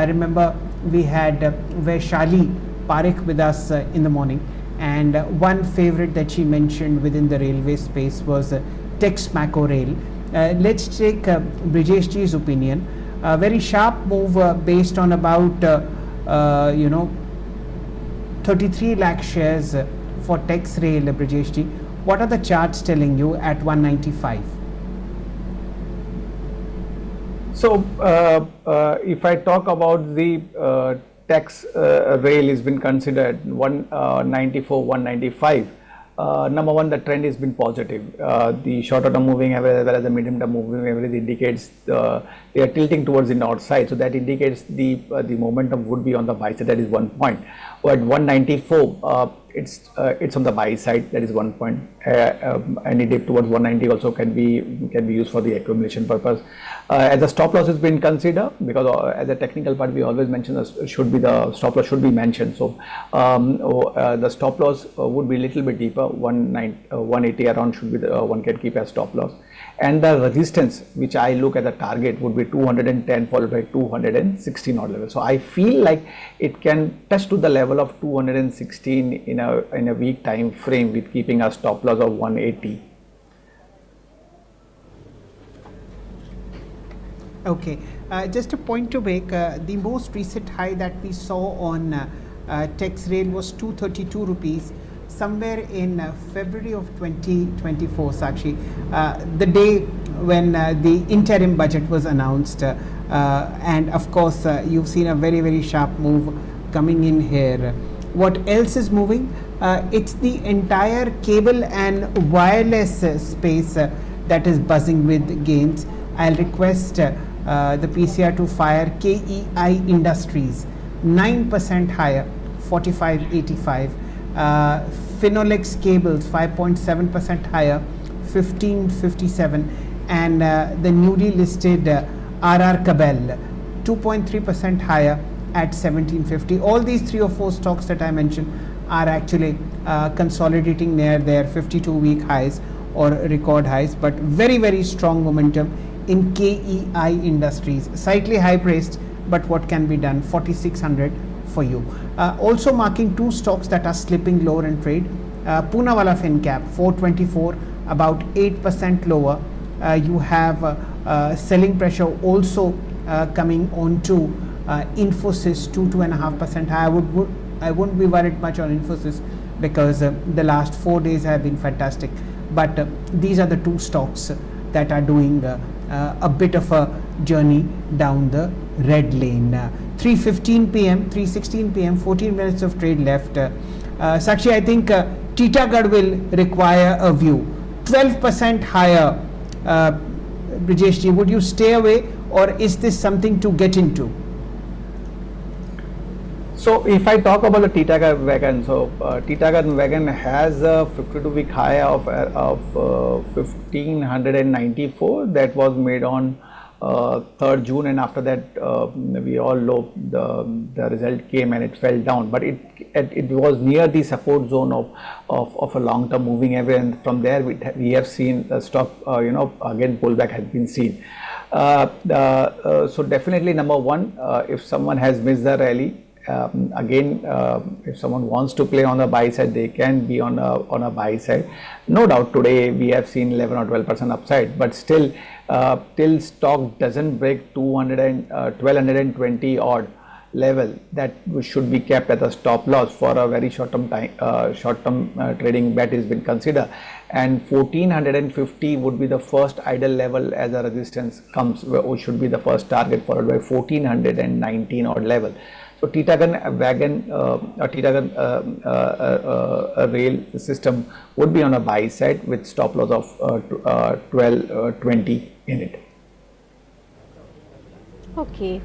[SPEAKER 3] remember we had Vaishali Parekh with us in the morning, and one favorite that she mentioned within the railway space was Texmaco Rail. Let's take Brijesh ji's opinion. A very sharp move based on about 33 lakh shares for Texrail, Brijesh ji. What are the charts telling you at 195?
[SPEAKER 6] So, if I talk about the tax rail has been considered 194, 195. Number one, the trend has been positive. The shorter term moving average as well as the medium term moving average indicates they are tilting towards the north side. So that indicates the momentum would be on the buy side. That is one point. But 194, it's on the buy side. That is one point. Any dip towards 190 also can be used for the accumulation purpose. As a stop loss has been considered, because as a technical part we always mention the stop loss should be mentioned. So the stop loss would be a little bit deeper. 180 around should be the one can keep as stop loss. And the resistance which I look at the target would be 210 followed by 216 odd level. So I feel like it can touch to the level of 216 in a week time frame with keeping a stop loss of 180.
[SPEAKER 3] Okay, just a point to make, the most recent high that we saw on Texrail was 232 rupees somewhere in February of 2024, Sakshi, the day when the interim budget was announced, and of course you've seen a very sharp move coming in here. What else is moving? It's the entire cable and wireless space that is buzzing with gains. I'll request the PCR to fire KEI Industries, 9% higher, 45.85. Phenolix Cables, 5.7% higher, 15.57. And the newly listed RR Kabel, 2.3% higher at 17.50. All these 3 or 4 stocks that I mentioned are actually consolidating near their 52-week highs or record highs, but very strong momentum in KEI Industries. Slightly high priced, but what can be done? 4,600 for you. Also marking 2 stocks that are slipping lower in trade. Poonawalla FinCap, 424, about 8% lower. You have selling pressure also coming onto Infosys, 2.5% high. I wouldn't be worried much on Infosys because the last 4 days have been fantastic. But these are the 2 stocks that are doing a bit of a journey down the red lane. 3:15 p.m., 3:16 p.m., 14 minutes of trade left. Sakshi, I think Titagarh will require a view. 12% higher. Brijesh ji, would you stay away, or is this something to get into?
[SPEAKER 6] So if I talk about the Titagarh wagon, so Titagarh wagon has a 52-week high of 1594 that was made on 3rd June, and after that we all know the result came and it fell down, but it was near the support zone of a long-term moving average, and from there we have seen the stock again pullback has been seen. So definitely number one, if someone has missed the rally, if someone wants to play on the buy side, they can be on a buy side. No doubt today we have seen 11 or 12% upside, but still till stock doesn't break 1220 odd level, that should be kept at a stop loss for a very short-term trading bet has been considered, and 1450 would be the first idle level as a resistance comes, which should be the first target, followed by 1419 odd level. So Titagarh wagon, Titagarh rail system would be on a buy side with stop loss of 1220 in it.
[SPEAKER 1] Okay.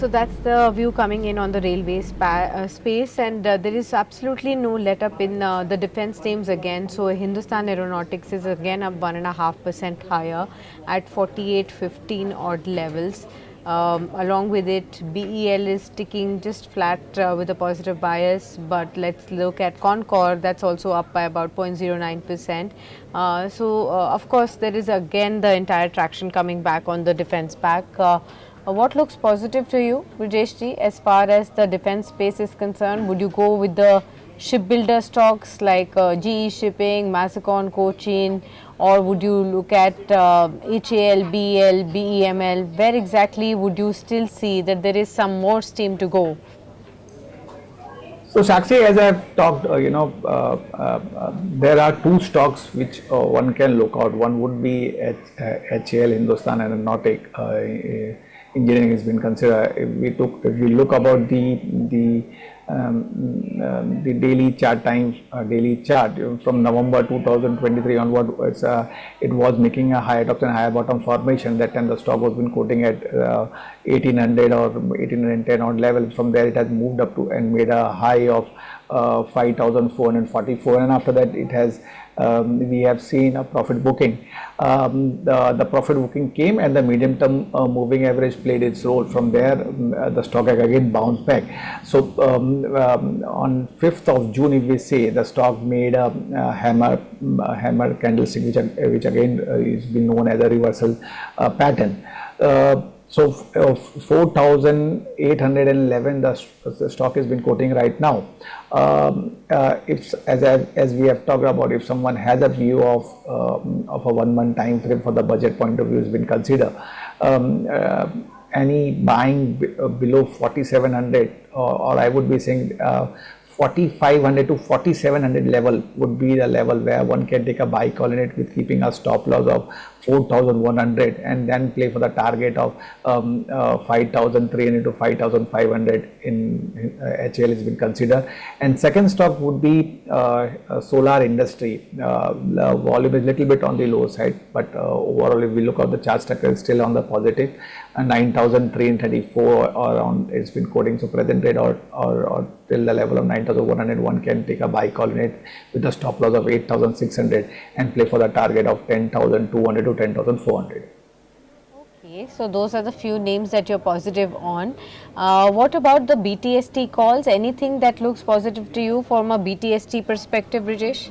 [SPEAKER 1] So that's the view coming in on the railway space, and there is absolutely no let up in the defense names again. So Hindustan Aeronautics is again up 1.5% higher at 48.15 odd levels. Along with it, BEL is sticking just flat with a positive bias, but let's look at Concor, that's also up by about 0.09%. Of course, there is again the entire traction coming back on the defense back. What looks positive to you, Rajesh ji, as far as the defense space is concerned? Would you go with the shipbuilder stocks like GE Shipping, Mazacon, Cochin, or would you look at HAL, BEL, BEML? Where exactly would you still see that there is some more steam to go?
[SPEAKER 6] So Sakshi, as I have talked, there are two stocks which one can look out. One would be HAL, Hindustan Aeronautic Engineering has been considered. If we look about the daily chart daily chart from November 2023 onward, it was making a higher top and higher bottom formation. That time the stock was been quoting at 1800 or 1810 odd level. From there it has moved up to and made a high of 5444, and after that it has we have seen a profit booking. The profit booking came and the medium term moving average played its role. From there the stock again bounced back. So on 5th of June, if we say, the stock made a hammer candlestick, which again is been known as a reversal pattern. So 4,811 the stock has been quoting right now. If as we have talked about, if someone has a view of a 1 month time frame for the budget point of view has been considered, any buying below 4,700 or I would be saying 4,500 to 4,700 level would be the level where one can take a buy call in it, with keeping a stop loss of 4,100 and then play for the target of 5,300 to 5,500 in HL has been considered. And second stock would be solar industry. The volume is little bit on the low side, but overall if we look at the chart structure, is still on the positive. 9,334 around it's been quoting. So present rate or till the level of 9,100, one can take a buy call in it with a stop loss of 8,600 and play for the target of 10,200 to 10,400.
[SPEAKER 1] Okay, so those are the few names that you're positive on. What about the BTST calls? Anything that looks positive to you from a BTST perspective, Rajesh?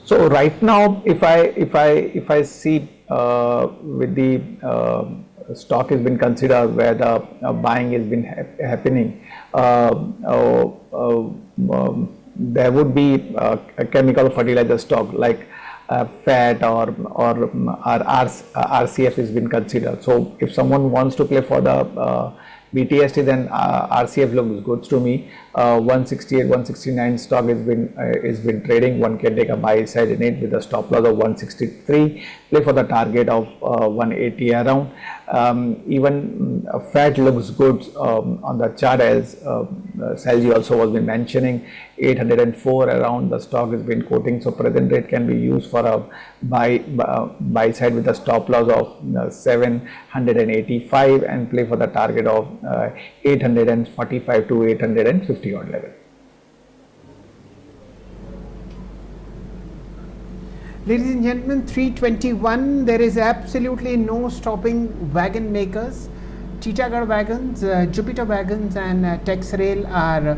[SPEAKER 6] So right now, if I see with the stock has been considered where the buying has been happening, there would be a chemical fertilizer stock like FAT or RCF has been considered. So if someone wants to play for the BTST, then RCF looks good to me. 168, 169 stock has been trading. One can take a buy side in it with a stop loss of 163. Play for the target of 180 around. Even FAT looks good on the chart, as Salji also was been mentioning. 804 around the stock has been quoting. So present rate can be used for a buy side with a stop loss of 785 and play for the target of 845 to 850 odd level.
[SPEAKER 3] Ladies and gentlemen, 321, there is absolutely no stopping wagon makers. Titagarh wagons, Jupiter wagons and Texrail are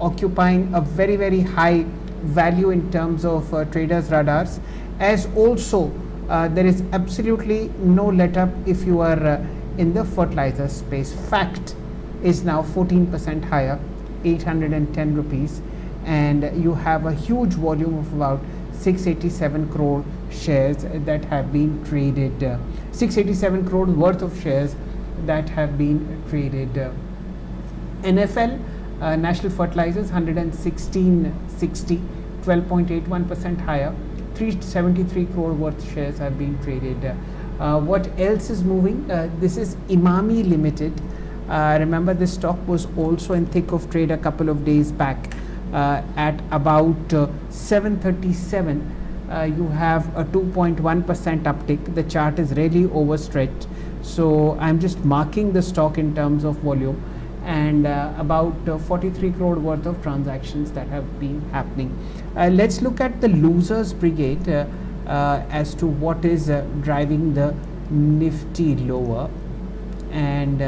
[SPEAKER 3] occupying a very, very high value in terms of traders' radars. As also, there is absolutely no let up if you are in the fertilizer space. Fact is now 14% higher, 810 rupees, and you have a huge volume of about 687 crore shares that have been traded, 687 crore worth of shares that have been traded. NFL, National Fertilizers, 116.60, 12.81% higher, 373 crore worth shares have been traded. What else is moving? This is Imami Limited. Remember, this stock was also in thick of trade a couple of days back. At about 737, you have a 2.1% uptick. The chart is really overstretched, So I'm just marking the stock in terms of volume, and about 43 crore worth of transactions that have been happening. Let's look at the losers brigade as to what is driving the Nifty lower. And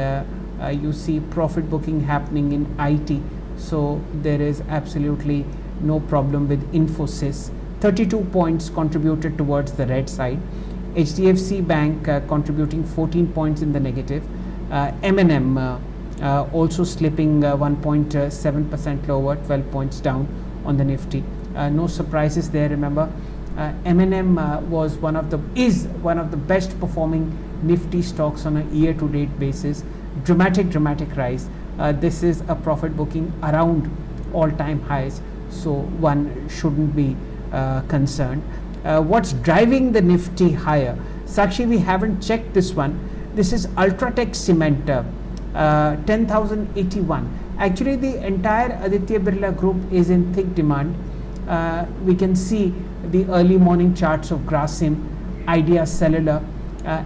[SPEAKER 3] you see profit booking happening in IT, so there is absolutely no problem with Infosys. 32 points contributed towards the red side. HDFC Bank contributing 14 points in the negative. M&M also slipping 1.7% lower, 12 points down on the Nifty. No surprises there. Remember, M&M is one of the best performing Nifty stocks on a year-to-date basis. Dramatic rise. This is a profit booking around all-time highs, so one shouldn't be concerned. What's driving the Nifty higher? Sakshi, we haven't checked this one. This is Ultratech Cement, 10,081. Actually, the entire Aditya Birla Group is in thick demand. We can see the early morning charts of Grasim, Idea Cellular,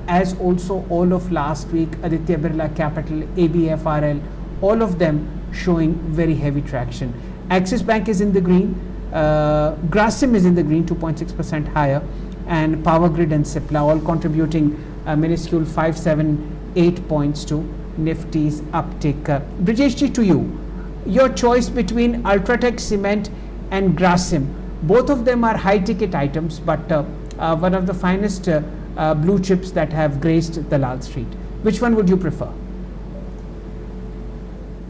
[SPEAKER 3] as also all of last week, Aditya Birla Capital, ABFRL, all of them showing very heavy traction. Axis Bank is in the green, Grasim is in the green, 2.6% higher, and Power Grid and Cipla all contributing a minuscule 578 points to Nifty's uptick. Brajeshji, to you, your choice between Ultratech Cement and Grasim. Both of them are high ticket items, but one of the finest blue chips that have graced the Lal Street. Which one would you prefer?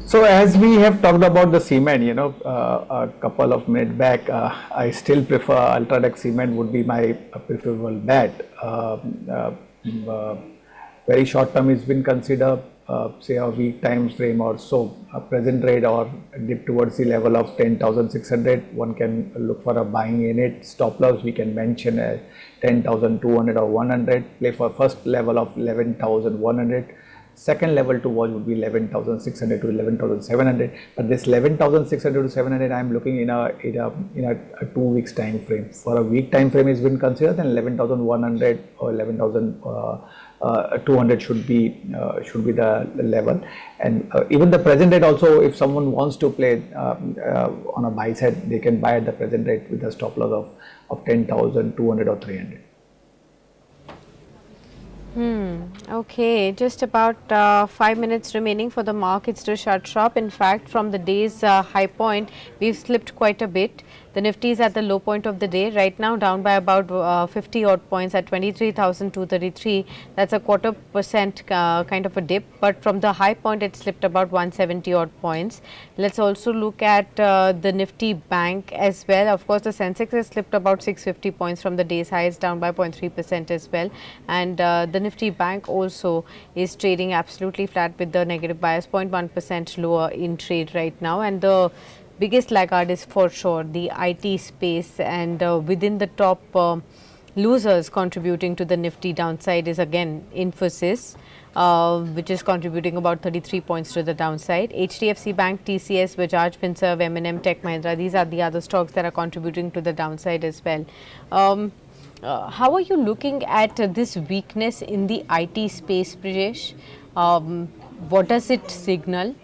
[SPEAKER 6] So as we have talked about the cement, a couple of minutes back, I still prefer Ultratech Cement would be my preferable bet. Very short term has been considered, say a week time frame or so, a present rate or dip towards the level of 10,600. One can look for a buying in it. Stop loss we can mention as 10,200 or 100. Play for first level of 11,100. Second level to watch would be 11,600 to 11,700. But this 11,600 to 700, I am looking in a 2 weeks time frame. For a week time frame has been considered, then 11,100 or 11,200 should be the level. And even the present rate also, if someone wants to play on a buy side, they can buy at the present rate with a stop loss of 10,200 or 300.
[SPEAKER 1] Okay, just about 5 minutes remaining for the markets to shut shop. In fact, from the day's high point, we've slipped quite a bit. The Nifty is at the low point of the day right now, down by about 50 odd points at 23,233. That's a 0.25% kind of a dip, but from the high point it slipped about 170 odd points. Let's also look at the Nifty Bank as well. Of course, the SENSEX has slipped about 650 points from the day's highs, down by 0.3% as well. And the Nifty Bank also is trading absolutely flat with the negative bias, 0.1% lower in trade right now. And the biggest laggard is for sure the IT space, and within the top losers contributing to the Nifty downside is again Infosys, which is contributing about 33 points to the downside. HDFC Bank, TCS, Bajaj Finserv, M&M, Tech Mahindra, these are the other stocks that are contributing to the downside as well. How are you looking at this weakness in the IT space, Brijesh? What does it signal?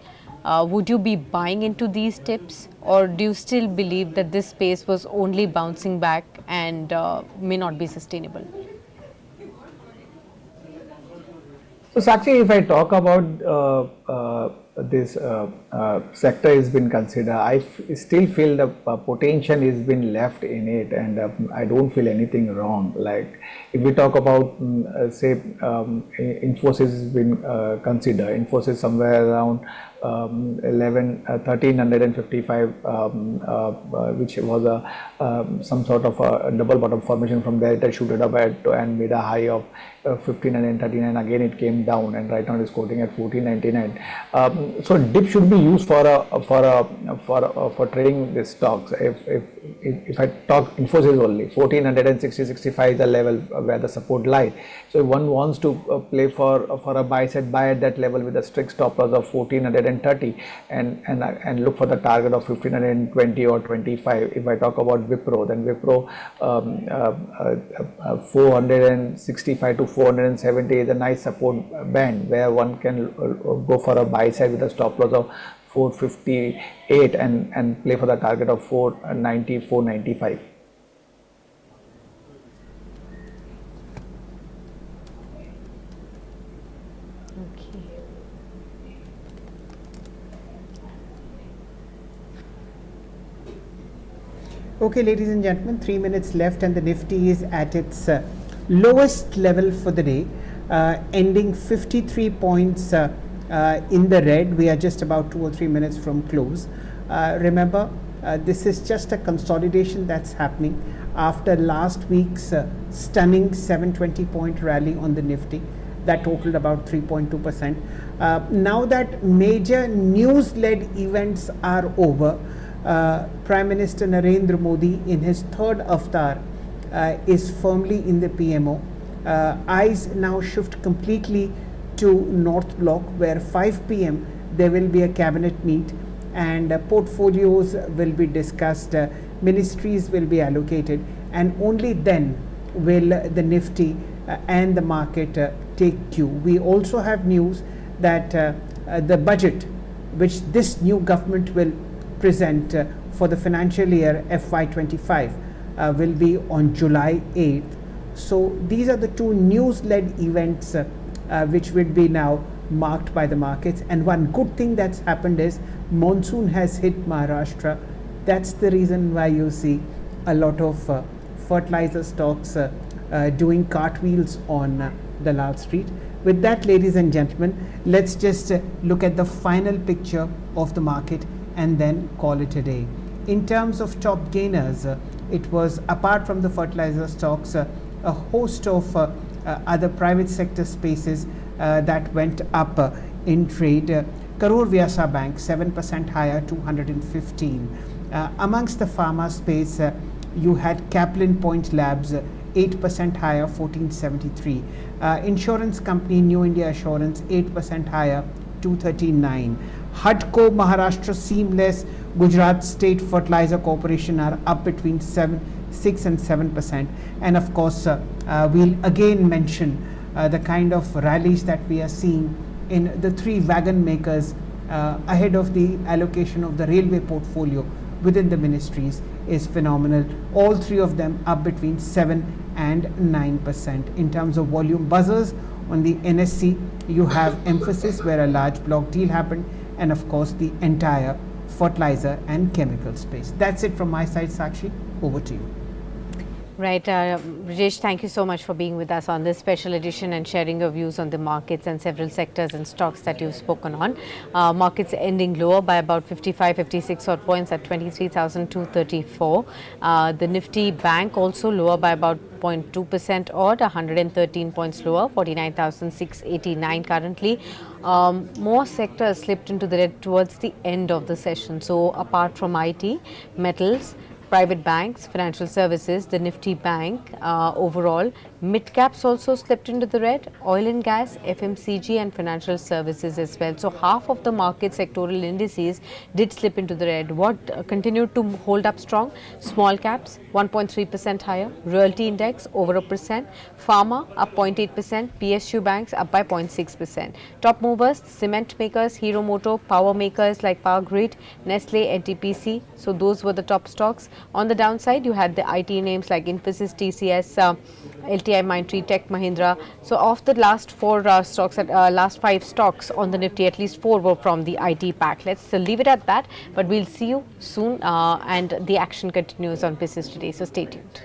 [SPEAKER 1] Would you be buying into these tips, or do you still believe that this space was only bouncing back and may not be sustainable?
[SPEAKER 6] So Sakshi, if I talk about this sector has been considered, I still feel the potential has been left in it, and I don't feel anything wrong. Like if we talk about say Infosys has been considered, Infosys somewhere around 1355, which was some sort of a double bottom formation. From there it shooted up and made a high of 1539. Again it came down, and right now it is quoting at 1499. So dip should be used for trading the stocks. If I talk Infosys only, 1460-65 is the level where the support lies. So if one wants to play for a buy at that level with a strict stop loss of 1430 and look for the target of 1520 or 25. If I talk about Wipro, then Wipro 465 to 470 is a nice support band where one can go for a buy side with a stop loss of 458 and play for the target of 490, 495.
[SPEAKER 3] Okay, ladies and gentlemen, 3 minutes left and the Nifty is at its lowest level for the day, ending 53 points in the red. We are just about 2 or 3 minutes from close. Remember, this is just a consolidation that's happening after last week's stunning 720 point rally on the Nifty that totaled about 3.2%. Now that major news-led events are over, Prime Minister Narendra Modi in his third avatar is firmly in the PMO. Eyes now shift completely to North Block, where 5 p.m. there will be a cabinet meet and portfolios will be discussed, ministries will be allocated, and only then will the Nifty and the market take cue. We also have news that the budget which this new government will present for the financial year FY25 will be on July 8th. So these are the two news-led events which will be now marked by the markets. And one good thing that's happened is monsoon has hit Maharashtra. That's the reason why you see a lot of fertilizer stocks doing cartwheels on the Lal Street. With that, ladies and gentlemen, let's just look at the final picture of the market and then call it a day. In terms of top gainers, it was, apart from the fertilizer stocks, a host of other private sector spaces that went up in trade. Karur Vyasa Bank 7% higher, 215. Amongst the pharma space, you had Kaplan Point Labs 8% higher, 1473. Insurance company New India Assurance 8% higher, 239. HUDCO, Maharashtra Seamless, Gujarat State Fertilizer Corporation are up between 6 and 7%. And of course, we'll again mention the kind of rallies that we are seeing in the 3 wagon makers ahead of the allocation of the railway portfolio within the ministries is phenomenal. All 3 of them up between 7 and 9%. In terms of volume buzzers, on the NSE, you have Emphasis, where a large block deal happened, and of course the entire fertilizer and chemical space. That's it from my side, Sakshi. Over to you.
[SPEAKER 1] Right, Rajesh, thank you so much for being with us on this special edition and sharing your views on the markets and several sectors and stocks that you've spoken on. Markets ending lower by about 55, 56 odd points at 23,234. The Nifty Bank also lower by about 0.2% odd, 113 points lower, 49,689 currently. More sectors slipped into the red towards the end of the session. So apart from IT, metals, private banks, financial services, the Nifty Bank overall, mid caps also slipped into the red, oil and gas, FMCG and financial services as well. So half of the market sectoral indices did slip into the red. What continued to hold up strong? Small caps 1.3% higher, realty index over 1%, pharma up 0.8%, PSU banks up by 0.6%. Top movers, cement makers, Hero Moto, power makers like Power Grid, Nestle, NTPC. So those were the top stocks. On the downside, you had the IT names like Infosys, TCS, LTI, Mindtree, Tech Mahindra. So of the last 4 stocks, last 5 stocks on the Nifty, at least 4 were from the IT pack. Let's leave it at that, but we'll see you soon and the action continues on Business Today. So stay tuned.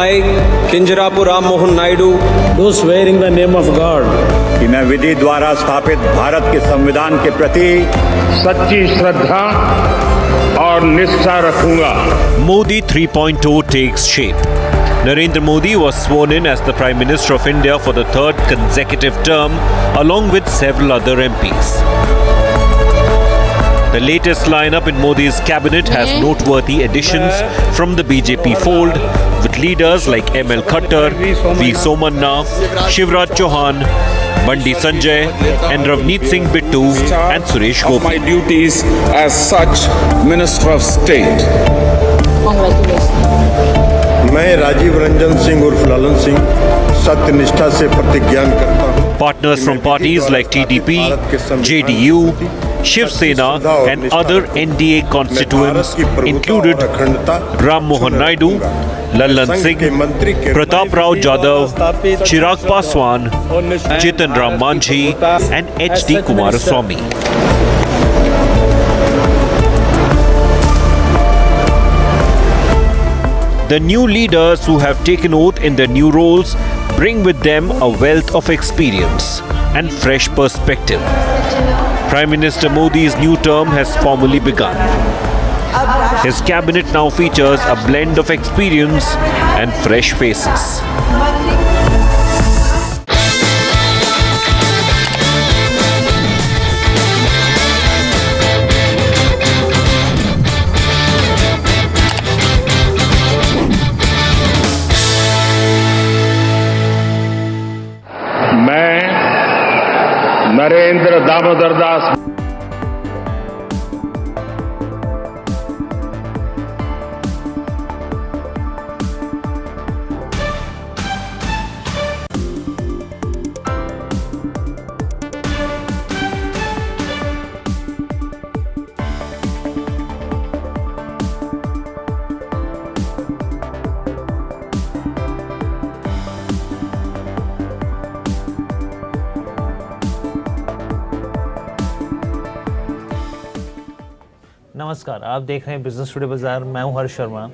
[SPEAKER 7] I, Kinjarapu Ram Mohan Naidu,
[SPEAKER 8] do swearing the name of God
[SPEAKER 9] कि मैं विधि द्वारा स्थापित भारत के संविधान के प्रति
[SPEAKER 8] सच्ची श्रद्धा और निष्ठा रखूंगा.
[SPEAKER 10] Modi 3.0 takes shape. Narendra Modi was sworn in as the Prime Minister of India for the third consecutive term, along with several other MPs. The latest lineup in Modi's cabinet has noteworthy additions from the BJP fold, with leaders like M.L. Khattar, V. Somanna, Shivraj Chauhan, Bandi Sanjay, and Ravneet Singh Bittu and Suresh Gopi.
[SPEAKER 8] My duties as such Minister of State.
[SPEAKER 9] मैं राजीव रंजन सिंह उर्फ लालन सिंह सत्यनिष्ठा से प्रतिज्ञान करता हूं.
[SPEAKER 10] Partners from parties like TDP, JDU, Shiv Sena and other NDA constituents included Ram Mohan Naidu, Lallan Singh, Pratap Rao Jadhav, Chirag Paswan, Jitan Ram Manjhi and HD Kumaraswamy. The new leaders who have taken oath in their new roles bring with them a wealth of experience and fresh perspective. Prime Minister Modi's new term has formally begun. His cabinet now features a blend of experience and fresh faces.
[SPEAKER 8] मैं नरेंद्र दामोदर दास
[SPEAKER 11] नमस्कार, आप देख रहे हैं business today बाजार। मैं हूं हर्ष शर्मा।